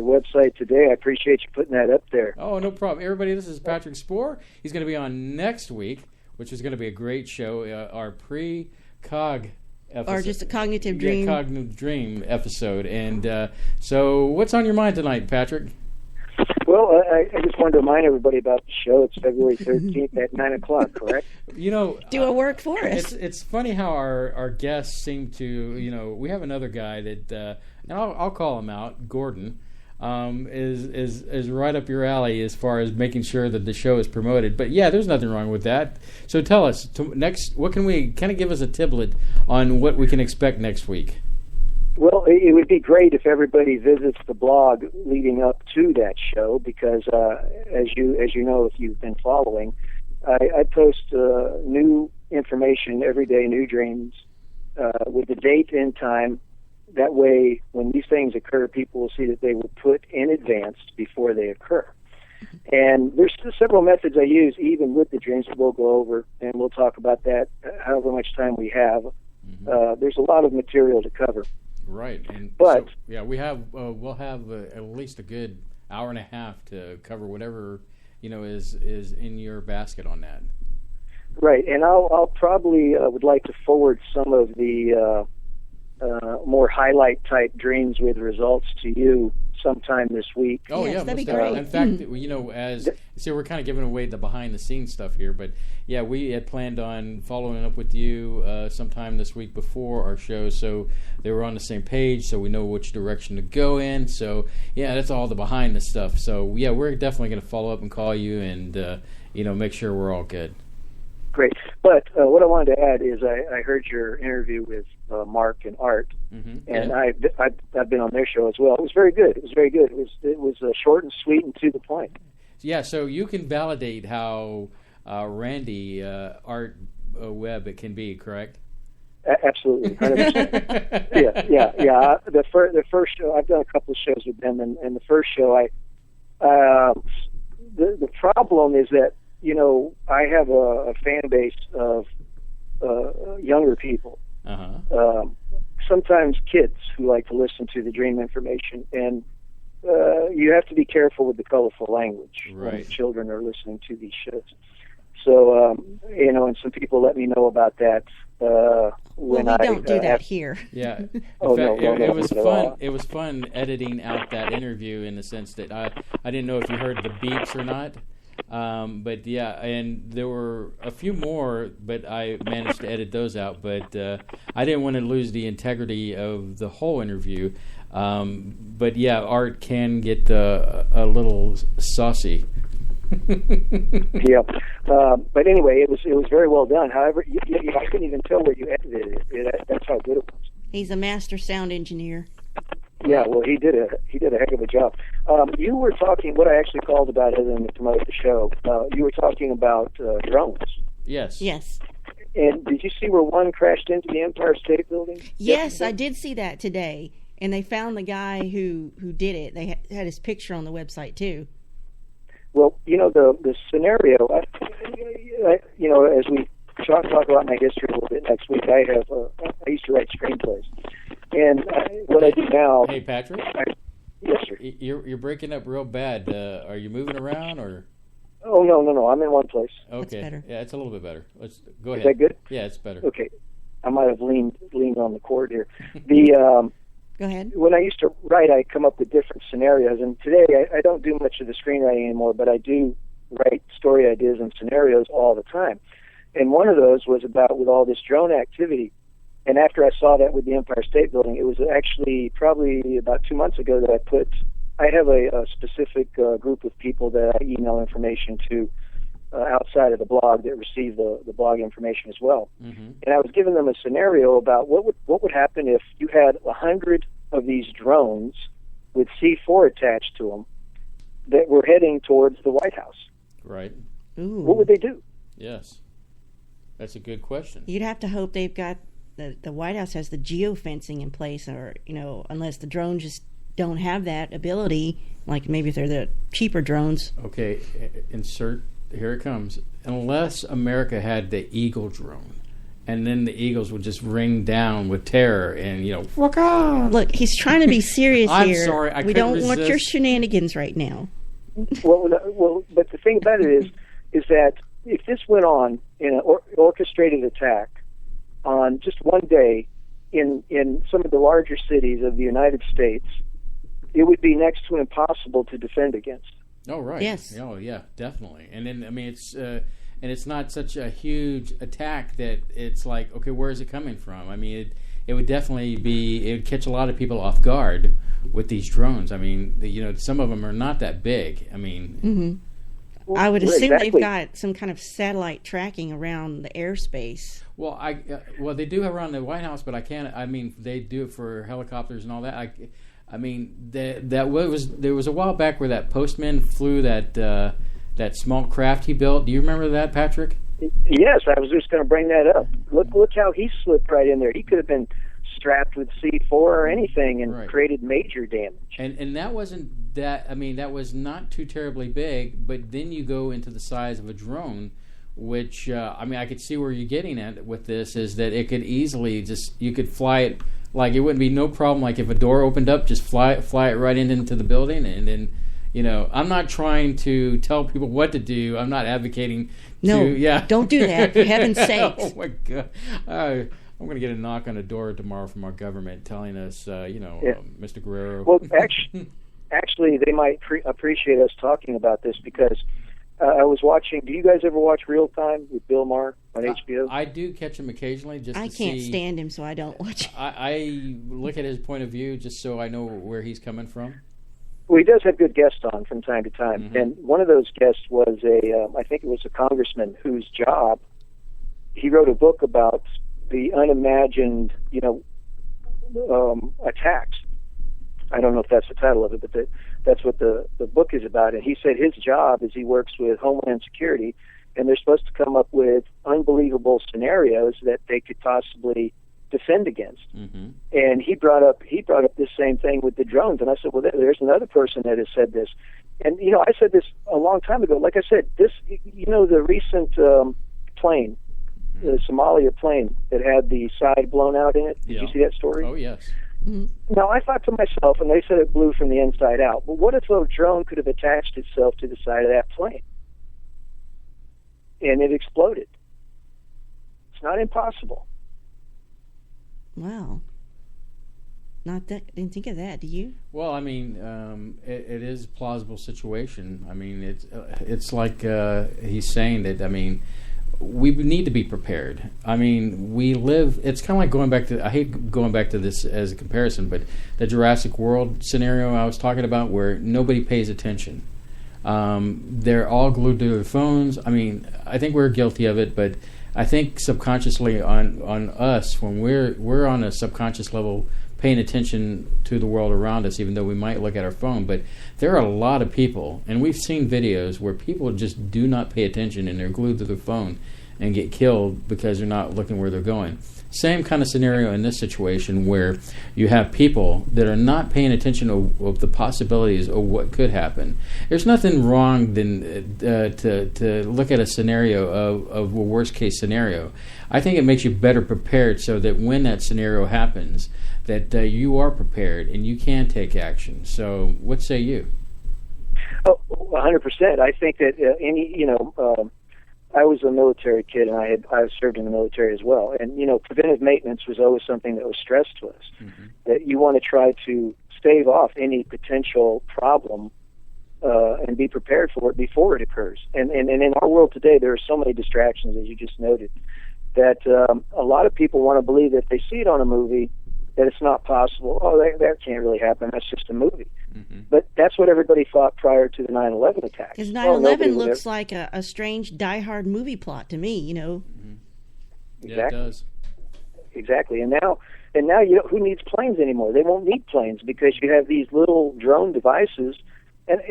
website today. I appreciate you putting that up there. Oh, no problem. Everybody, this is Patrick Spohr. He's going to be on next week, which is going to be a great show, our pre-cog episode. Or just a cognitive dream. Yeah, cognitive dream episode. And so what's on your mind tonight, Patrick? Well, I just wanted to remind everybody about the show. It's February 13th at 9 o'clock, correct? Do a work for us. It's funny how our guests seem to, we have another guy that, and I'll call him out, Gordon. is right up your alley as far as making sure that the show is promoted. But yeah, there's nothing wrong with that. So tell us next. What can we kind of give us a tiblet on what we can expect next week? Well, it would be great if everybody visits the blog leading up to that show, because as you know, if you've been following, I post new information every day, new dreams with the date and time. That way, when these things occur, people will see that they were put in advance before they occur. And there's several methods I use, even with the dreams, that we'll go over, and we'll talk about that however much time we have. There's a lot of material to cover. Right, and but so, yeah, we'll have at least a good hour and a half to cover whatever is in your basket on that. Right, and I'll probably would like to forward some of the more highlight type dreams with results to you sometime this week. Oh, yes, that'd be great. In fact, we're kind of giving away the behind the scenes stuff here, but yeah, we had planned on following up with you sometime this week before our show, so they were on the same page, so we know which direction to go in. So yeah, that's all the behind the stuff. So yeah, we're definitely going to follow up and call you and make sure we're all good. Great. But what I wanted to add is I heard your interview with Mark and Art, and I've been on their show as well. It was very good. It was short and sweet and to the point. Yeah. So you can validate how Randy Art Webb it can be, correct? Absolutely, 100%. Yeah. The first show, I've done a couple of shows with them, and the first show, the problem is that I have a fan base of younger people, sometimes kids who like to listen to the dream information, and you have to be careful with the colorful language when children are listening to these shows. So, and some people let me know about that when we don't do that here. Yeah. It was fun. It was fun editing out that interview in the sense that I didn't know if you heard the beeps or not. But yeah, and there were a few more, but I managed to edit those out. But I didn't want to lose the integrity of the whole interview. But yeah, Art can get a little saucy. Yeah, but anyway, it was very well done. However, I couldn't even tell where you edited it. That's how good it was. He's a master sound engineer. Yeah, well, he did a heck of a job. You were talking, what I actually called about other than to promote the show, you were talking about drones. Yes. And did you see where one crashed into the Empire State Building? Yes, I did see that today. And they found the guy who did it. They had his picture on the website, too. Well, the scenario, as we talk about my history a little bit next week, I used to write screenplays. And what I do now... Hey, Patrick? Yes, sir. You're breaking up real bad. Are you moving around, or...? Oh, no. I'm in one place. Okay. That's better. Yeah, it's a little bit better. Let's go ahead. Is that good? Yeah, it's better. Okay. I might have leaned on the cord here. Go ahead. When I used to write, I come up with different scenarios, and today I don't do much of the screenwriting anymore, but I do write story ideas and scenarios all the time. And one of those was about with all this drone activity. And after I saw that with the Empire State Building, it was actually probably about 2 months ago that I have a specific group of people that I email information to outside of the blog that receive the blog information as well. And I was giving them a scenario about what would happen if you had 100 of these drones with C4 attached to them that were heading towards the White House. Right. Ooh. What would they do? Yes. That's a good question. You'd have to hope they've got the White House has the geofencing in place, or unless the drones just don't have that ability, like maybe if they're the cheaper drones. Okay, here it comes. Unless America had the Eagle drone, and then the Eagles would just ring down with terror and, fuck off. Look, he's trying to be serious I'm here. sorry, we don't want your shenanigans right now. Well, but the thing about it is that if this went on in an orchestrated attack on just one day in some of the larger cities of the United States, it would be next to impossible to defend against. Oh, right. Yes. Oh, yeah, definitely. And then, it's not such a huge attack that it's like, okay, where is it coming from? It would definitely it would catch a lot of people off guard with these drones. I mean, some of them are not that big. I mean, I would assume exactly. they've got some kind of satellite tracking around the airspace. well, they do have around the White House, but I can't. I mean, they do it for helicopters and all that. I mean, there was a while back where that postman flew that small craft he built. Do you remember that, Patrick? Yes, I was just going to bring that up. Look how he slipped right in there. He could have been strapped with C4 or anything and created major damage. And that wasn't that. I mean, that was not too terribly big. But then you go into the size of a drone, which I could see where you're getting at with this is that it could easily you could fly it. Like, it wouldn't be no problem. Like, if a door opened up, just fly it right into the building. And then, I'm not trying to tell people what to do. I'm not advocating don't do that, for heaven's sakes. Oh, my God. I'm going to get a knock on the door tomorrow from our government telling us, Mr. Guerrero. Well, actually, they might appreciate us talking about this because I was watching. Do you guys ever watch Real Time with Bill Maher on HBO? I do catch him occasionally. I can't stand him, so I don't watch him. I look at his point of view just so I know where he's coming from. Well, he does have good guests on from time to time, and one of those guests was I think it was a congressman whose job, he wrote a book about the unimagined, attacks. I don't know if that's the title of it, but that's what the book is about. And he said his job is he works with Homeland Security, and they're supposed to come up with unbelievable scenarios that they could possibly defend against. And he brought up this same thing with the drones. And I said, well, there's another person that has said this. And I said this a long time ago. Like I said, this, the recent plane, the Somalia plane that had the side blown out in it. Did you see that story? Oh, yes. Now, I thought to myself, and they said it blew from the inside out, but what if a drone could have attached itself to the side of that plane? And it exploded. It's not impossible. Wow. Didn't think of that, do you? Well, I mean, it is a plausible situation. I mean, it's like he's saying that, I mean, we need to be prepared. I mean, it's kind of like going back to, I hate going back to this as a comparison, but the Jurassic World scenario I was talking about where nobody pays attention. They're all glued to their phones. I mean, I think we're guilty of it, but I think subconsciously on us, when we're on a subconscious level paying attention to the world around us, even though we might look at our phone. But there are a lot of people, and we've seen videos where people just do not pay attention and they're glued to their phone and get killed because they're not looking where they're going. Same kind of scenario in this situation where you have people that are not paying attention of the possibilities of what could happen. There's nothing wrong than to look at a scenario of a worst case scenario. I think it makes you better prepared so that when that scenario happens, that you are prepared and you can take action. So what say you? Oh, 100%. I think that I was a military kid, and I served in the military as well. And preventive maintenance was always something that was stressed to us. That you want to try to stave off any potential problem and be prepared for it before it occurs. And in our world today, there are so many distractions, as you just noted, that a lot of people want to believe that if they see it on a movie, that it's not possible. Oh, that can't really happen. That's just a movie. But that's what everybody thought prior to the 9/11 attacks. Because 9/11 looks like a strange Die Hard movie plot to me, Exactly. Yeah, it does. Exactly. And now who needs planes anymore? They won't need planes because you have these little drone devices. And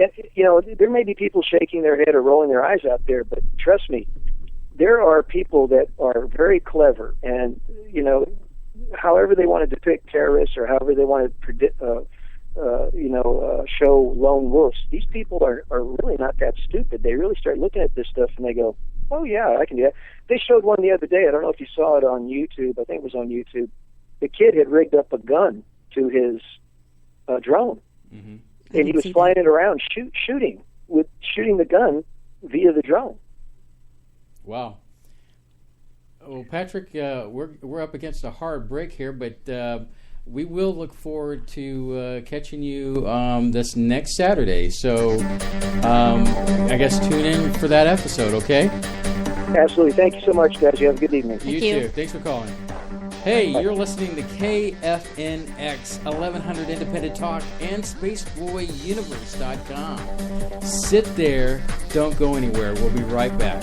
there may be people shaking their head or rolling their eyes out there, but trust me, there are people that are very clever, and however they want to depict terrorists or however they want to show lone wolves, these people are really not that stupid. They really start looking at this stuff and they go, oh yeah, I can do that. They showed one the other day. I don't know if you saw it on YouTube. I think it was on YouTube. The kid had rigged up a gun to his drone, and he was flying it around, shooting the gun via the drone. Wow. Well, Patrick, we're up against a hard break here, but we will look forward to catching you this next Saturday. So I guess tune in for that episode, okay? Absolutely. Thank you so much, guys. You have a good evening. You too. Thanks for calling. Hey, you're listening to KFNX 1100 Independent Talk and SpaceboyUniverse.com. Sit there, don't go anywhere. We'll be right back.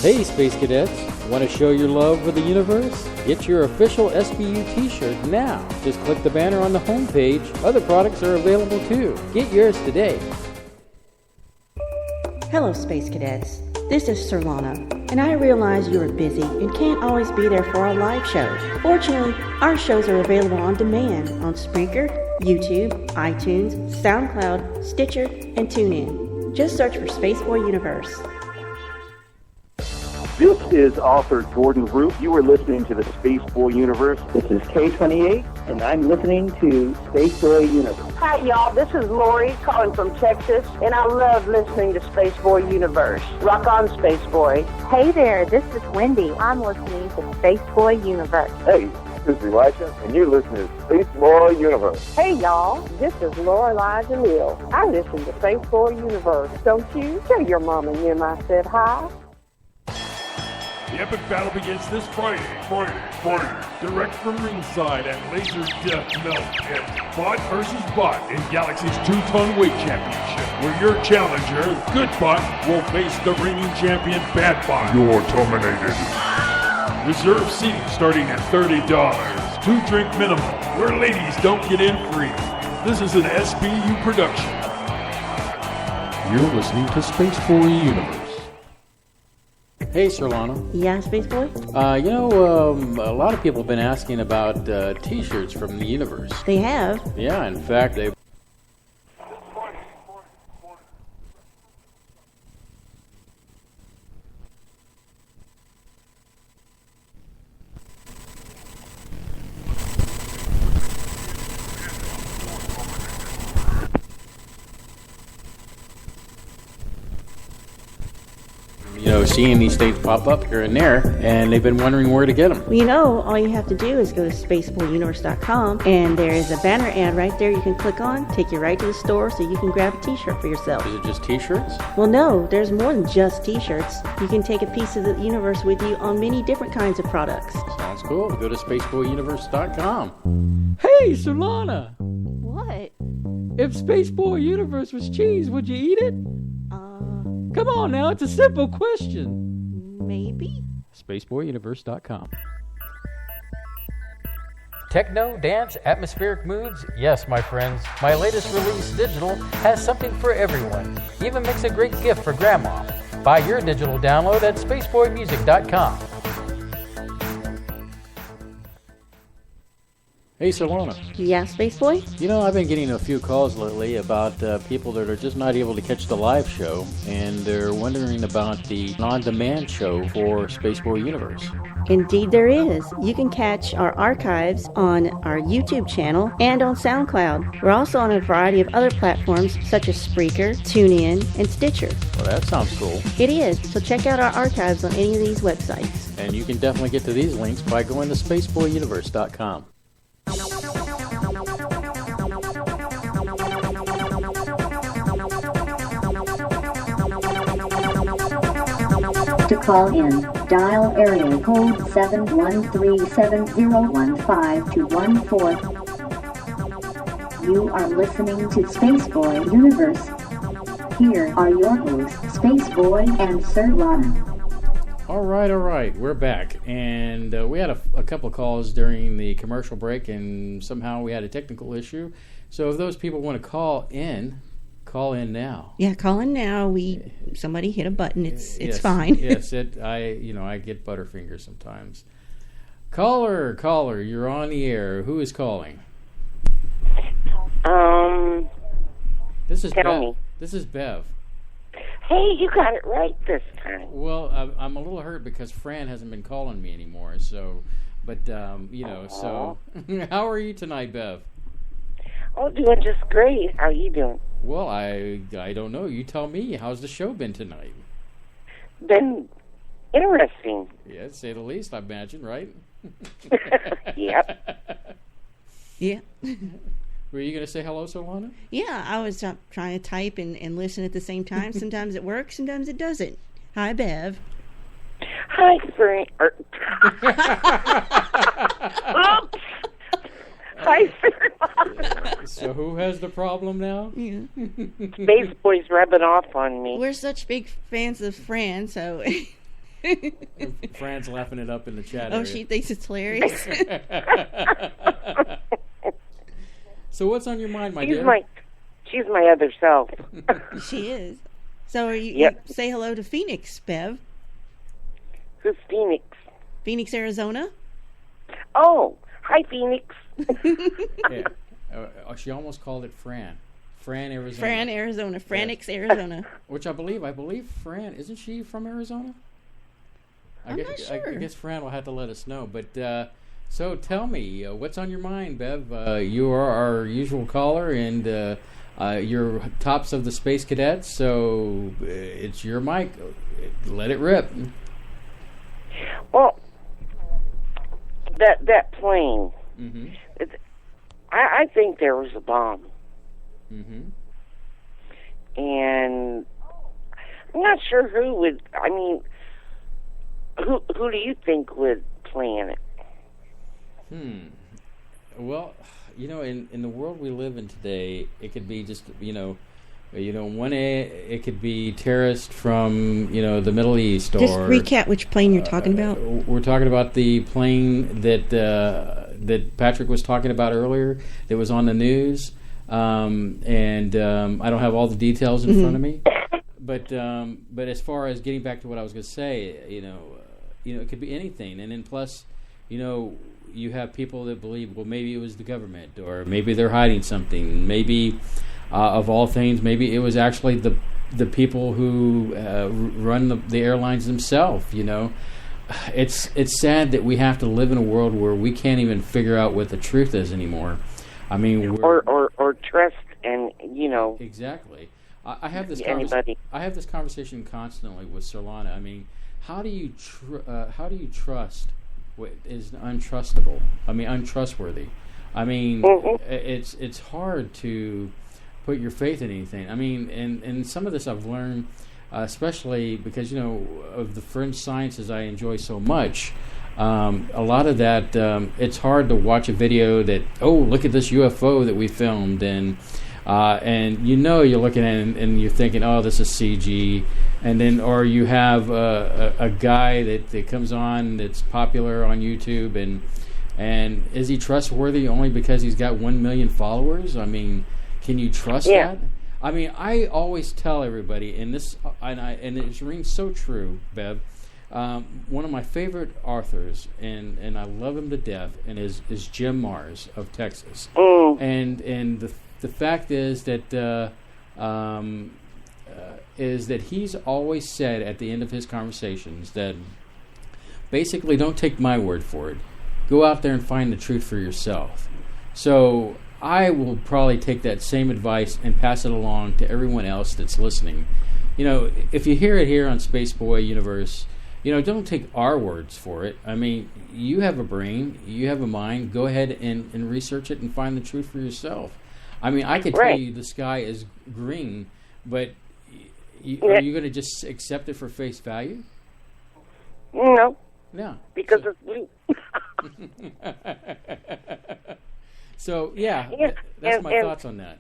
Hey, Space Cadets. Want to show your love for the universe? Get your official SBU t-shirt now. Just click the banner on the homepage. Other products are available too. Get yours today. Hello, Space Cadets. This is Surlana, and I realize you are busy and can't always be there for our live show. Fortunately, our shows are available on demand on Spreaker, YouTube, iTunes, SoundCloud, Stitcher, and TuneIn. Just search for Spaceboy Universe. This is author Jordan Root. You are listening to the Spaceboy Universe. This is K28, and I'm listening to Spaceboy Universe. Hi, y'all. This is Lori calling from Texas, and I love listening to Spaceboy Universe. Rock on, Spaceboy. Hey there, this is Wendy. I'm listening to Spaceboy Universe. Hey, this is Elisha, and you're listening to Spaceboy Universe. Hey, y'all. This is Lorelei DeMille. I listen to Spaceboy Universe. Don't you? Tell your mom and them I said hi. The epic battle begins this Friday. Direct from ringside at Laser Death Melt. It's Bot versus Bot in Galaxy's 2-ton weight championship, where your challenger, Good Bot, will face the reigning champion, Bad Bot. You're terminated. Reserve seating starting at $30. 2-drink minimum, where ladies don't get in free. This is an SBU production. You're listening to Spaceboy Universe. Hey, Surlana. Yeah, Spaceboy? A lot of people have been asking about t-shirts from the universe. They have? Yeah, in fact, they... seeing these states pop up here and there, and they've been wondering where to get them. Well, all you have to do is go to spaceboyuniverse.com, and there is a banner ad right there you can click on, take you right to the store so you can grab a t-shirt for yourself. Is it just t-shirts? Well, no, there's more than just t-shirts. You can take a piece of the universe with you on many different kinds of products. Sounds cool. Go to spaceboyuniverse.com. Hey, Surlana! What? If Spaceboy Universe was cheese, would you eat it? Come on now, it's a simple question. Maybe. Spaceboyuniverse.com. Techno, dance, atmospheric moods? Yes, my friends. My latest release, Digital, has something for everyone. Even makes a great gift for Grandma. Buy your digital download at spaceboymusic.com. Hey, Surlana. Yeah, Spaceboy? I've been getting a few calls lately about people that are just not able to catch the live show, and they're wondering about the on-demand show for Spaceboy Universe. Indeed there is. You can catch our archives on our YouTube channel and on SoundCloud. We're also on a variety of other platforms such as Spreaker, TuneIn, and Stitcher. Well, that sounds cool. It is. So check out our archives on any of these websites. And you can definitely get to these links by going to spaceboyuniverse.com. To call in, dial area code 713-7015-214. You are listening to Spaceboy Universe. Here are your hosts, Spaceboy and Surlana. All right. We're back. And we had a couple of calls during the commercial break, and somehow we had a technical issue. So if those people want to call in now. Yeah, call in now. Somebody hit a button. It's yes, fine. Yes, I get butterfingers sometimes. Caller, you're on the air. Who is calling? This is Bev. This is Bev. Hey, you got it right this time. Well, I'm a little hurt because Fran hasn't been calling me anymore. So, but so how are you tonight, Bev? Oh, doing just great. How are you doing? Well, I don't know. You tell me. How's the show been tonight? Been interesting. Yeah, to say the least, I imagine, right? Yep. Yeah. Were you going to say hello, Surlana? Yeah, I was trying to type and listen at the same time. Sometimes it works, sometimes it doesn't. Hi, Bev. Hi, Frank. Oops. Hi, Surlana. So who has the problem now? Yeah. Spaceboy's rubbing off on me. We're such big fans of Fran, so... Fran's laughing it up in the chat Oh, area. she thinks it's hilarious. So what's on your mind, my dear? She's my other self. She is. So are you, Yep. you say hello to Phoenix, Bev. Who's Phoenix? Phoenix, Arizona. Oh, hi, Phoenix. Yeah. She almost called it Fran. Fran, Arizona. Fran, Arizona. Franix, Arizona. Which I believe Fran, isn't she from Arizona? I'm not sure. I guess Fran will have to let us know. But so tell me, what's on your mind, Bev? You are our usual caller, and you're tops of the Space Cadets, so it's your mic. Let it rip. Well, that plane. Mm-hmm. I think there was a bomb. Mm-hmm. And I'm not sure who would. I mean, who do you think would plan it? Well, in the world we live in today, it could be just it could be terrorists from the Middle East. Just or recap which plane you're talking about. We're talking about the plane that Patrick was talking about earlier that was on the news, and I don't have all the details in front of me, but as far as getting back to what I was going to say, it could be anything, and then plus, you have people that believe, well, maybe it was the government, or maybe they're hiding something, maybe. Of all things, maybe it was actually the people who run the airlines themselves. It's sad that we have to live in a world where we can't even figure out what the truth is anymore. I mean, or trust and exactly. I have this anybody. I have this conversation constantly with Surlana. I mean, how do you trust what is untrustable? I mean, untrustworthy. I mean, it's hard to put your faith in anything. I mean, and some of this I've learned, especially because of the fringe sciences I enjoy so much. A lot of that, it's hard to watch a video that, look at this UFO that we filmed, and you're looking at it and you're thinking, this is CG, and then or you have a guy that comes on that's popular on YouTube, and is he trustworthy only because he's got 1 million followers? I mean, can you trust that? I mean, I always tell everybody, and it rings so true, Bev. One of my favorite authors, and I love him to death, and is Jim Mars of Texas. And the fact is that he's always said at the end of his conversations that basically, don't take my word for it. Go out there and find the truth for yourself. So I will probably take that same advice and pass it along to everyone else that's listening. If you hear it here on Spaceboy Universe, don't take our words for it. I mean, you have a brain, you have a mind. Go ahead and research it and find the truth for yourself. I mean, I could tell you the sky is green, but are you going to just accept it for face value? No. No. Because it's blue. So, that's my thoughts on that.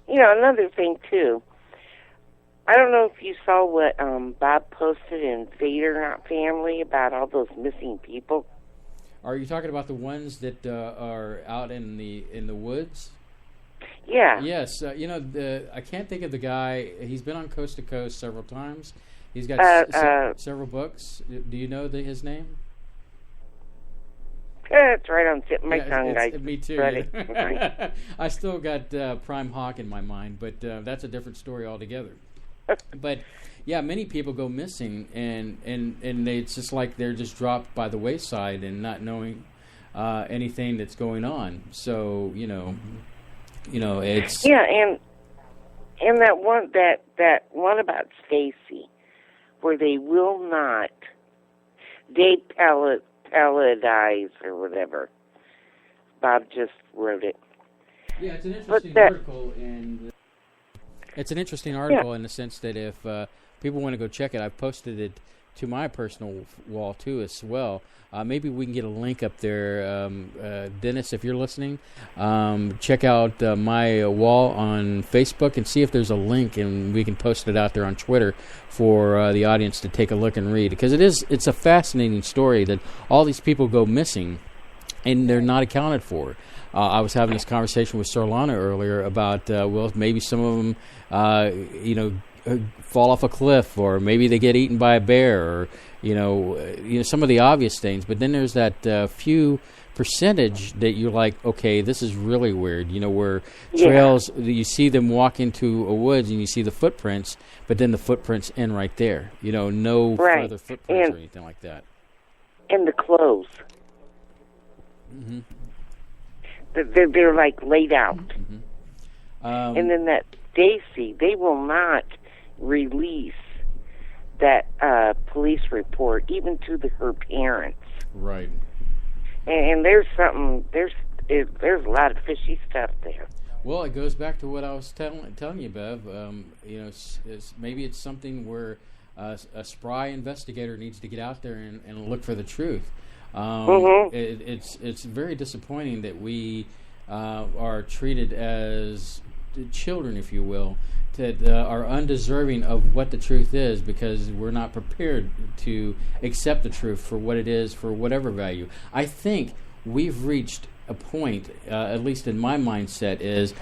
Another thing, too. I don't know if you saw what Bob posted in Vader Not Family about all those missing people. Are you talking about the ones that are out in the woods? Yeah. Yes. I can't think of the guy. He's been on Coast to Coast several times. He's got several books. Do you know his name? It's right on the tip of my tongue. Me too. I still got Prime Hawk in my mind, but that's a different story altogether. But many people go missing, and it's just like they're just dropped by the wayside and not knowing anything that's going on. So it's and that one about Stacy, where they will not pelletize or whatever. Bob just wrote it. Yeah, it's an interesting article, and it's an interesting article in the sense that if people want to go check it, I've posted it to my personal wall too as well. Maybe we can get a link up there, Dennis, if you're listening. Check out my wall on Facebook and see if there's a link, and we can post it out there on Twitter for the audience to take a look and read, because it's a fascinating story that all these people go missing and they're not accounted for. I was having this conversation with Surlana earlier about, maybe some of them, fall off a cliff, or maybe they get eaten by a bear, or some of the obvious things. But then there's that few percentage that you're like, okay, this is really weird. Where trails, you see them walk into a woods and you see the footprints, but then the footprints end right there. No further footprints or anything like that. And the clothes. Mm-hmm. They're like laid out. Mm-hmm. And then that Stacy, they will not release that police report even to her parents. Right. And there's a lot of fishy stuff there. Well, it goes back to what I was telling you, Bev. Maybe it's something where a spry investigator needs to get out there and look for the truth. It's very disappointing that we are treated as children, if you will, that are undeserving of what the truth is, because we're not prepared to accept the truth for what it is, for whatever value. I think we've reached a point, at least in my mindset, is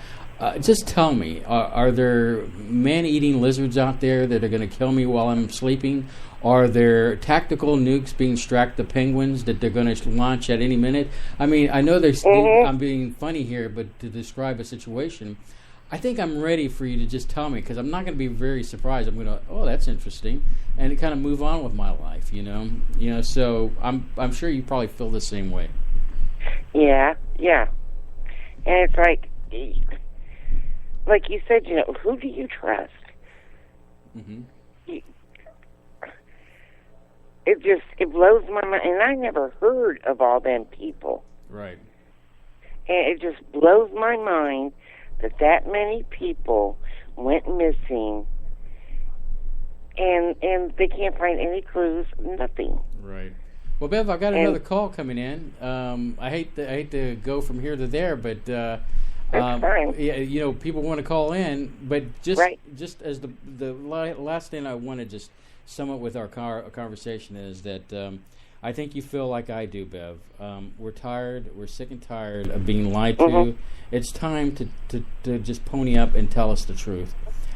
just tell me, are there man-eating lizards out there that are going to kill me while I'm sleeping? Are there tactical nukes being strapped to penguins that they're going to launch at any minute? I mean, I know I'm being funny here, but to describe a situation, I think I'm ready for you to just tell me, because I'm not going to be very surprised. I'm going to, that's interesting, and kind of move on with my life, So I'm sure you probably feel the same way. Yeah. And it's like you said, who do you trust? Mm-hmm. It blows my mind, and I never heard of all them people. Right. And it just blows my mind that many people went missing, and they can't find any clues, nothing. Right. Well, Bev, I've got another call coming in. I hate to go from here to there, but that's fine. Yeah, people want to call in, but just as the last thing I want to just sum up with our conversation is that I think you feel like I do, Bev. We're tired. We're sick and tired of being lied to. It's time to just pony up and tell us the truth,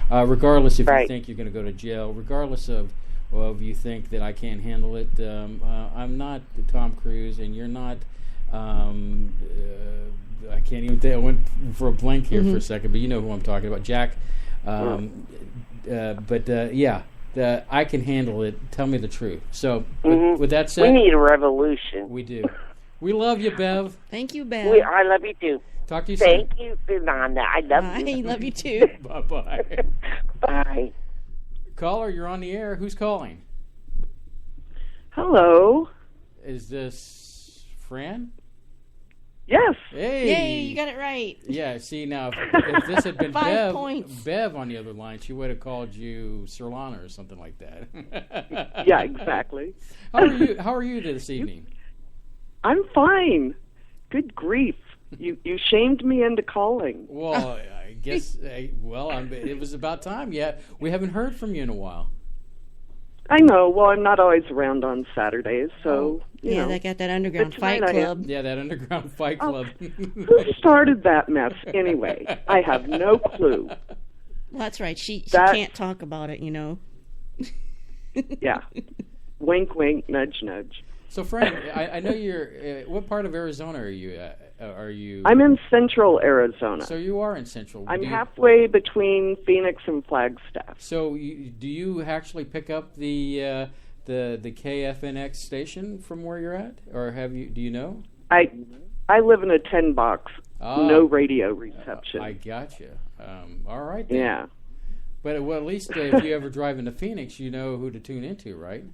regardless if you think you're going to go to jail, regardless of you think that I can't handle it. I'm not Tom Cruise, and you're not. I can't even think. I went for a blank here for a second, but you know who I'm talking about, Jack. I can handle it. Tell me the truth. So, with that said, we need a revolution. We do. We love you, Bev. Thank you, Bev. I love you too. Talk to you soon. Thank you, Surlana. I love you. I love you too. Bye-bye. Bye. Caller, you're on the air. Who's calling? Hello. Is this Fran? Yes. Hey. Yay, you got it right. Yeah, see, now, if this had been 5 points. Bev on the other line, she would have called you Surlana or something like that. Yeah, exactly. How are you this evening? I'm fine. Good grief. You shamed me into calling. Well, I guess, it was about time. Yeah, we haven't heard from you in a while. I know. Well, I'm not always around on Saturdays, so, you know. They got that underground fight club. Yeah, that underground fight club. Who started that mess anyway? I have no clue. Well, that's right. She can't talk about it, Yeah. Wink, wink, nudge, nudge. So, Frank, I know you're. What part of Arizona are you at? I'm in central Arizona. So you are in central. I'm halfway between Phoenix and Flagstaff. So do you actually pick up the KFNX station from where you're at, or do you know? I live in a 10-box, no radio reception. I gotcha. All right then. Yeah. But at least if you ever drive into Phoenix, you know who to tune into, right?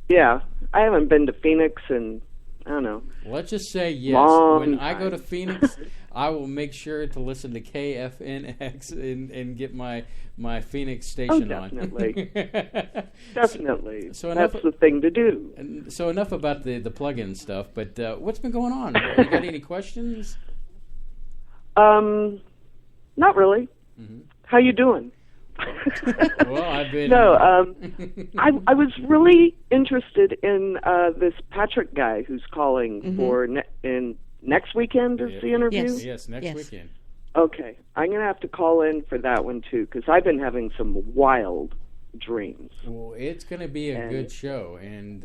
Yeah. I haven't been to Phoenix in I don't know. Let's just say yes. Long when I time. go to Phoenix, I will make sure to listen to KFNX and get my Phoenix station definitely. on. Definitely. So that's the thing to do. And so enough about the plug-in stuff, but what's been going on? You got any questions? Not really. Mm-hmm. How you doing? Well, I've been... No, I was really interested in this Patrick guy who's calling for next weekend is the interview? Yes, next weekend. Okay. I'm going to have to call in for that one, too, because I've been having some wild dreams. Well, it's going to be a good show, and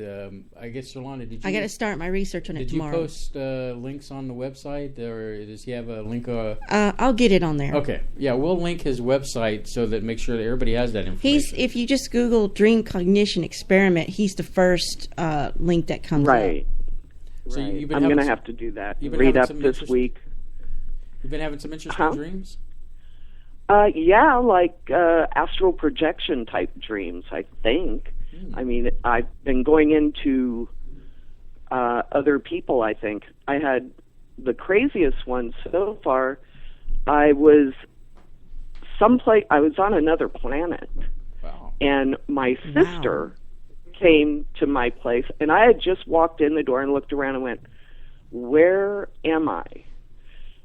I guess, Surlana, did you... I got to start my research on it tomorrow. Did you post links on the website, or does he have a link? I'll get it on there. Okay. Yeah, we'll link his website so that make sure that everybody has that information. If you just Google Dream Cognition Experiment, he's the first link that comes up. So I'm going to have to do that. Read up this week. You've been having some interesting dreams? Yeah, like astral projection type dreams, I think. I mean, I've been going into other people, I think. I had the craziest one so far. I was on another planet. Wow. And my sister came to my place, and I had just walked in the door and looked around and went, where am I?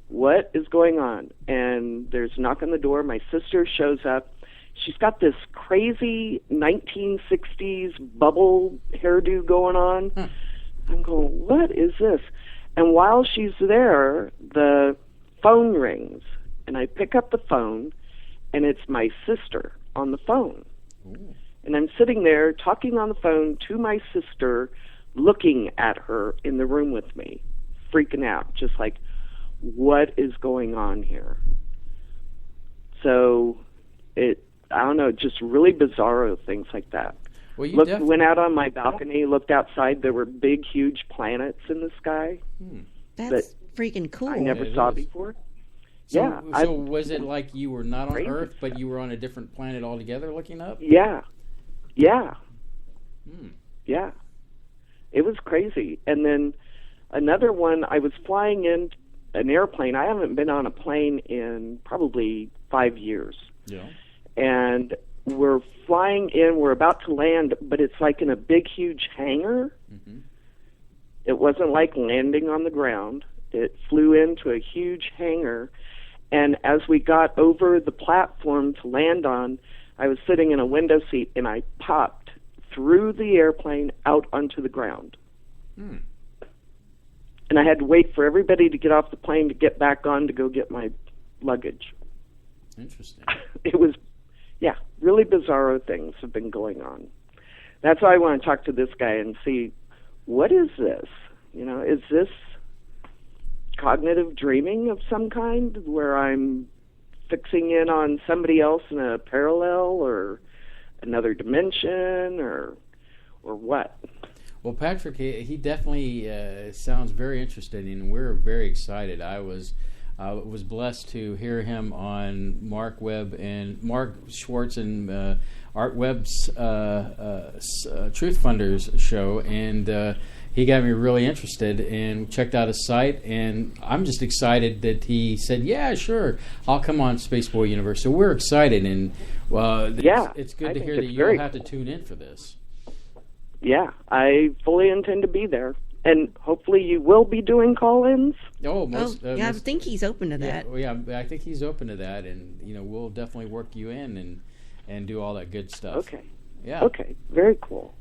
What is going on? And there's a knock on the door. My sister shows up. She's got this crazy 1960s bubble hairdo going on. I'm going, what is this? And while she's there, the phone rings. And I pick up the phone, and it's my sister on the phone. Ooh. And I'm sitting there talking on the phone to my sister, looking at her in the room with me, freaking out, just like, what is going on here? So I don't know, just really bizarro things like that. Well, went out on my balcony, looked outside, there were big, huge planets in the sky. That's freaking cool. I never saw before. So was it like you were not on Earth, but you were on a different planet altogether looking up? Yeah. Yeah. It was crazy. And then another one, I was flying in an airplane. I haven't been on a plane in probably 5 years. Yeah. And we're flying in, we're about to land, but it's like in a big, huge hangar. Mm-hmm. It wasn't like landing on the ground. It flew into a huge hangar. And as we got over the platform to land on, I was sitting in a window seat, and I popped through the airplane out onto the ground. And I had to wait for everybody to get off the plane to get back on to go get my luggage. Interesting. It was, really bizarro things have been going on. That's why I want to talk to this guy and see, what is this? You know, is this cognitive dreaming of some kind where I'm fixing in on somebody else in a parallel or another dimension or what? Well, Patrick, he definitely sounds very interesting, and we're very excited. I was blessed to hear him on Mark Schwartz and Art Webb's Truth Funders show, and he got me really interested and checked out his site, and I'm just excited that he said, yeah, sure, I'll come on Spaceboy Universe. So we're excited, and it's good to hear that you'll have to tune in for this. Yeah, I fully intend to be there. And hopefully you will be doing call-ins? I think he's open to that. Yeah, I think he's open to that, and we'll definitely work you in and do all that good stuff. Okay. Yeah. Okay, very cool.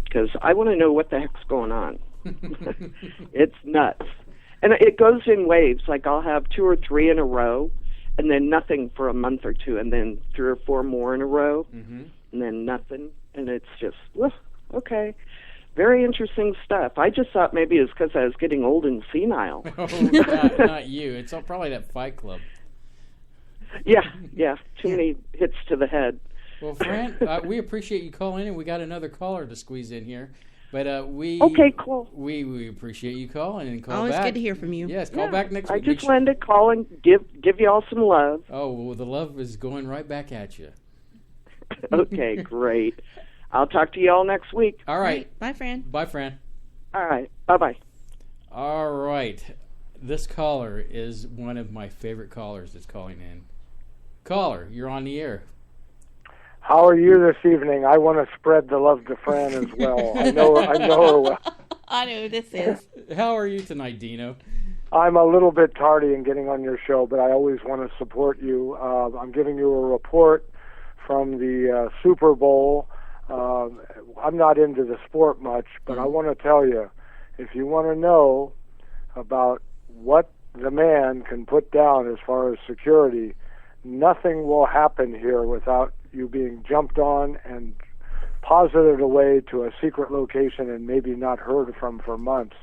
Because I want to know what the heck's going on. It's nuts. And it goes in waves. Like I'll have 2 or 3 in a row, and then nothing for a month or two, and then 3 or 4 more in a row, and then nothing. And it's just, okay. Very interesting stuff. I just thought maybe it's because I was getting old and senile. Not you. It's probably that Fight Club. Yeah. Too many hits to the head. Well, Fran, we appreciate you calling in. We got another caller to squeeze in here. But okay, cool. We appreciate you calling and call Always back. good to hear from you. Yes, call back next week. I just wanted to call and give you all some love. Oh, well, the love is going right back at you. Okay, great. I'll talk to you all next week. All right. Bye, Fran. Bye, Fran. All right. Bye-bye. All right. This caller is one of my favorite callers that's calling in. Caller, you're on the air. How are you this evening? I want to spread the love to Fran as well. I know her well. I know who this is. How are you tonight, Dino? I'm a little bit tardy in getting on your show, but I always want to support you. I'm giving you a report from the Super Bowl. I'm not into the sport much, but I want to tell you, if you want to know about what the man can put down as far as security, nothing will happen here without you being jumped on and posited away to a secret location and maybe not heard from for months.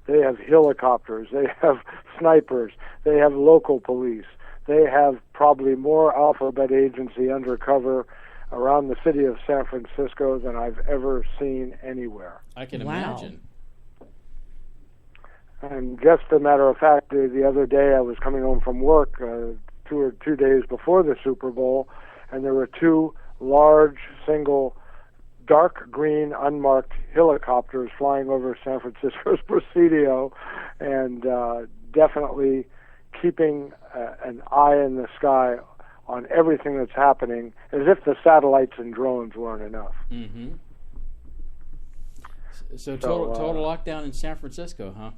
They have helicopters, they have snipers, they have local police, they have probably more alphabet agency undercover around the city of San Francisco than I've ever seen anywhere. I can imagine. And just a matter of fact, the other day I was coming home from work 2 days before the Super Bowl, and there were 2 large single dark green unmarked helicopters flying over San Francisco's Presidio, and definitely keeping an eye in the sky on everything that's happening, as if the satellites and drones weren't enough. Mm-hmm. So total lockdown in San Francisco, huh?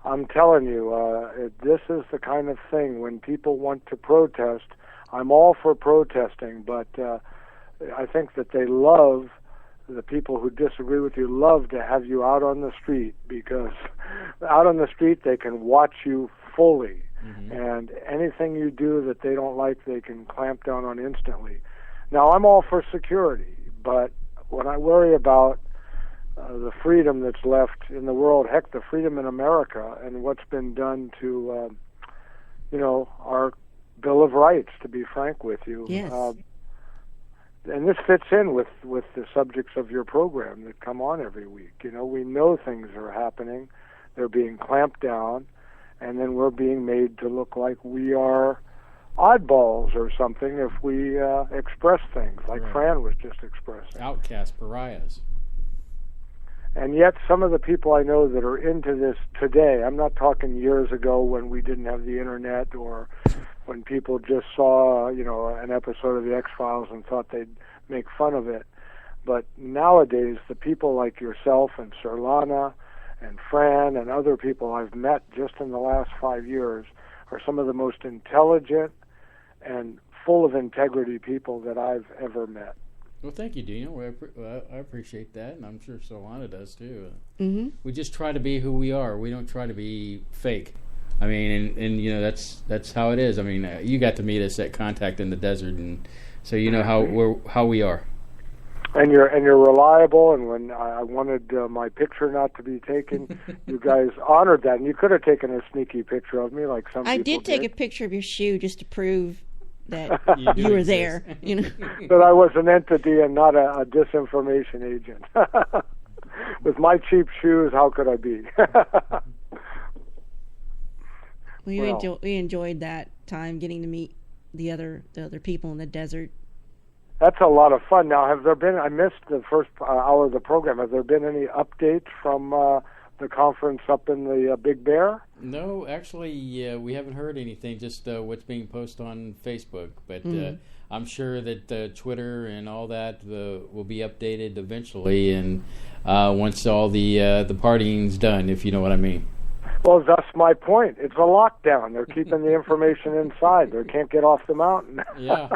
I'm telling you, this is the kind of thing when people want to protest. I'm all for protesting, but I think that they love, the people who disagree with you love to have you out on the street, because out on the street they can watch you fully. Mm-hmm. And anything you do that they don't like, they can clamp down on instantly. Now, I'm all for security, but when I worry about the freedom that's left in the world, heck, the freedom in America, and what's been done to, our Bill of Rights, to be frank with you. Yes. And this fits in with the subjects of your program that come on every week. We know things are happening. They're being clamped down, and then we're being made to look like we are oddballs or something if we express things like right. Fran was just expressing. Outcast pariahs. And yet some of the people I know that are into this today, I'm not talking years ago when we didn't have the internet or when people just saw, an episode of the X-Files and thought they'd make fun of it. But nowadays, the people like yourself and Surlana and Fran and other people I've met just in the last 5 years are some of the most intelligent and full of integrity people that I've ever met. Well, thank you, Dino. I appreciate that, and I'm sure Solana does too. Mm-hmm. We just try to be who we are. We don't try to be fake. I mean, and that's how it is. I mean, you got to meet us at Contact in the Desert, and so you know how we are. And you're reliable. And when I wanted my picture not to be taken, you guys honored that. And you could have taken a sneaky picture of me, like some people did. I did take a picture of your shoe just to prove that you were there, That I was an entity and not a disinformation agent. With my cheap shoes, how could I be? We enjoyed that time getting to meet the other people in the desert. That's a lot of fun. Now, have there been? I missed the first hour of the program. Have there been any updates from the conference up in the Big Bear? No, actually, we haven't heard anything. Just what's being posted on Facebook. But I'm sure that Twitter and all that will be updated eventually, and once all the partying's done, if you know what I mean. Well, that's my point. It's a lockdown. They're keeping the information inside. They can't get off the mountain. Yeah.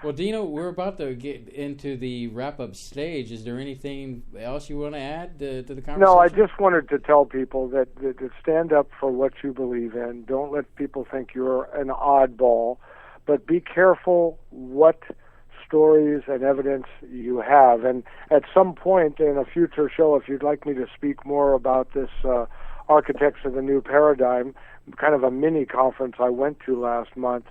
Well, Dino, we're about to get into the wrap-up stage. Is there anything else you want to add to the conversation? No, I just wanted to tell people that stand up for what you believe in. Don't let people think you're an oddball, but be careful what stories and evidence you have. And at some point in a future show, if you'd like me to speak more about this Architects of the New Paradigm, kind of a mini conference I went to last month,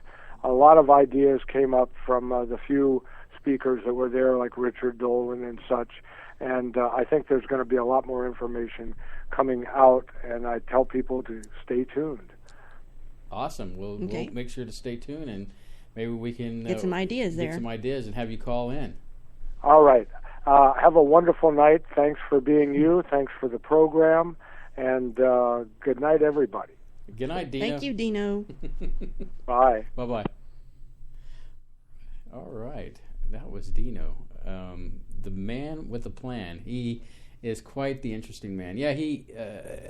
a lot of ideas came up from the few speakers that were there, like Richard Dolan and such. And I think there's going to be a lot more information coming out, and I tell people to stay tuned. Awesome. We'll make sure to stay tuned, and maybe we can get some ideas there. Get some ideas and have you call in. All right. Have a wonderful night. Thanks for being you. Thanks for the program. And good night, everybody. Good night, Dino. Thank you, Dino. Bye. Bye-bye. All right. That was Dino. The man with a plan. He is quite the interesting man. Yeah, he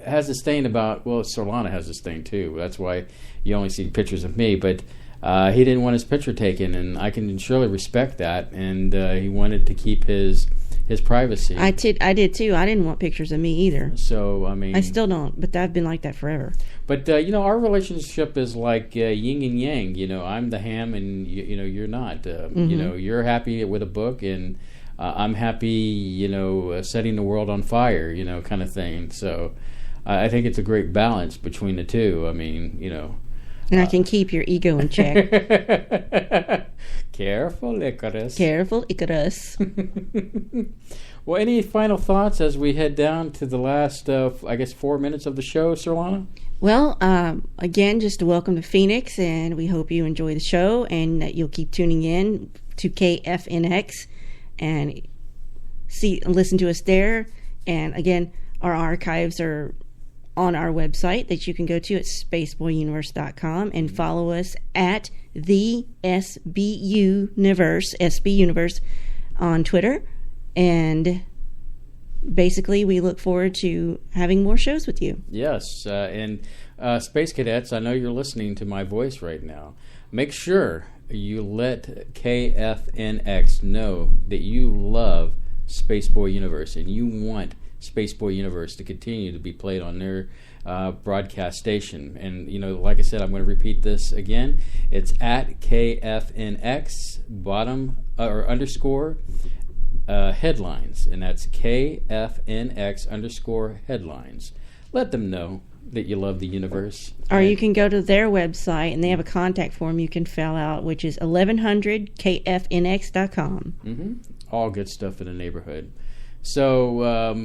has this thing about, well, Surlana has this thing too. That's why you only see pictures of me. But he didn't want his picture taken, and I can surely respect that. And he wanted to keep his privacy. I did too. I didn't want pictures of me either. So, I mean... I still don't, but I've been like that forever. But, our relationship is like yin and yang. I'm the ham and, you're not. You're happy with a book and I'm happy, setting the world on fire, kind of thing. So I think it's a great balance between the two. I mean, And I can keep your ego in check. Careful, Icarus. Careful, Icarus. Well, any final thoughts as we head down to the last, 4 minutes of the show, Surlana? Well, again, just a welcome to Phoenix, and we hope you enjoy the show and that you'll keep tuning in to KFNX and listen to us there. And again, our archives are on our website that you can go to at spaceboyuniverse.com and follow us at the SB Universe on Twitter. And basically, we look forward to having more shows with you. Yes, and Space Cadets, I know you're listening to my voice right now. Make sure you let KFNX know that you love Spaceboy Universe and you want Spaceboy Universe to continue to be played on their broadcast station. And, like I said, I'm going to repeat this again. It's at KFNX _ headlines, and that's KFNX _ headlines. Let them know that you love the universe. Or you can go to their website, and they have a contact form you can fill out, which is 1100kfnx.com. Mm-hmm. All good stuff in the neighborhood. So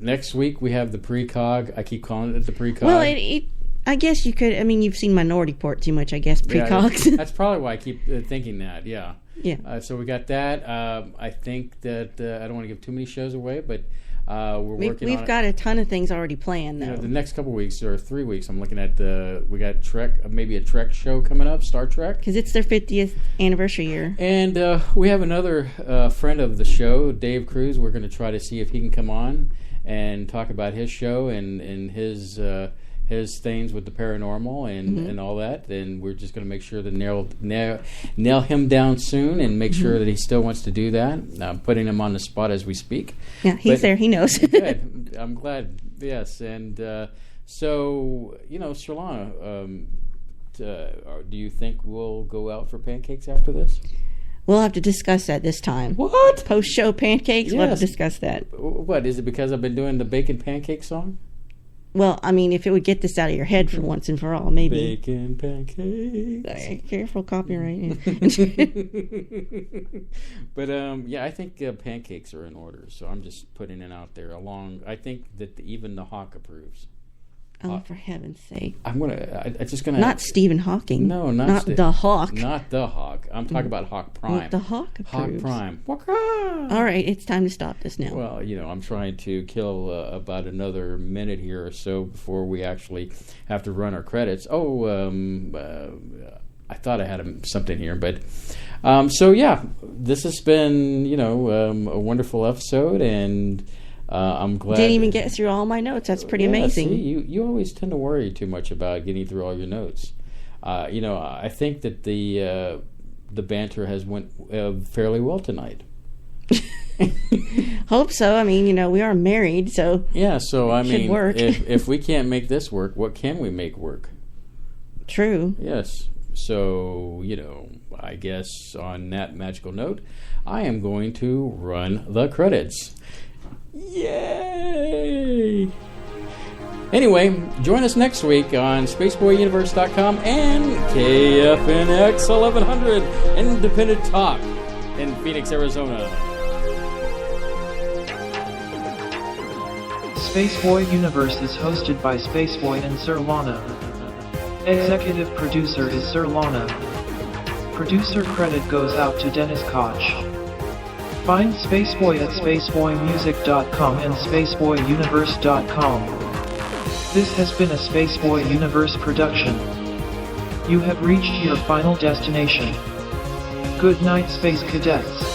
next week we have the precog. I keep calling it the precog. Well, I guess you could. I mean, you've seen Minority Report too much, I guess, precogs. Yeah, that's probably why I keep thinking that, yeah. Yeah. So we got that. I think that I don't want to give too many shows away, but we've got a ton of things already planned, though. The next couple weeks or 3 weeks, I'm looking at we got Trek, maybe a Trek show coming up, Star Trek, because it's their 50th anniversary year. And we have another friend of the show, Dave Cruz. We're going to try to see if he can come on and talk about his show and his things with the paranormal and all that. And we're just going to make sure to nail him down soon and make sure that he still wants to do that. I'm putting him on the spot as we speak. Yeah, he's there. He knows. Good. I'm glad. Yes. And so, Surlana, do you think we'll go out for pancakes after this? We'll have to discuss that this time. What? Post-show pancakes? Yes. We'll have to discuss that. What? Is it because I've been doing the bacon pancake song? Well, I mean, if it would get this out of your head for once and for all, maybe. Bacon pancakes. Careful, copyright. But, I think pancakes are in order, so I'm just putting it out there. I think that even the Hawk approves. Oh, for heaven's sake. I'm just gonna... Not Stephen Hawking. No, not the Hawk. Not the Hawk. I'm talking about Hawk Prime. Well, the Hawk approves. Hawk Prime. All right, it's time to stop this now. Well, I'm trying to kill about another minute here or so before we actually have to run our credits. I thought I had something here, but... this has been, a wonderful episode, and... I'm glad. Didn't even get through all my notes. That's pretty amazing. See, you always tend to worry too much about getting through all your notes. I think that the banter has went fairly well tonight. Hope so. I mean, we are married, so yeah. So I mean, work. if we can't make this work, what can we make work? True. Yes. So I guess on that magical note, I am going to run the credits. Yay! Anyway, join us next week on SpaceboyUniverse.com and KFNX 1100 Independent Talk in Phoenix, Arizona. Spaceboy Universe is hosted by Spaceboy and Surlana. Executive producer is Surlana. Producer credit goes out to Dennis Koch. Find Spaceboy at spaceboymusic.com and spaceboyuniverse.com. This has been a Spaceboy Universe production. You have reached your final destination. Good night, Space Cadets.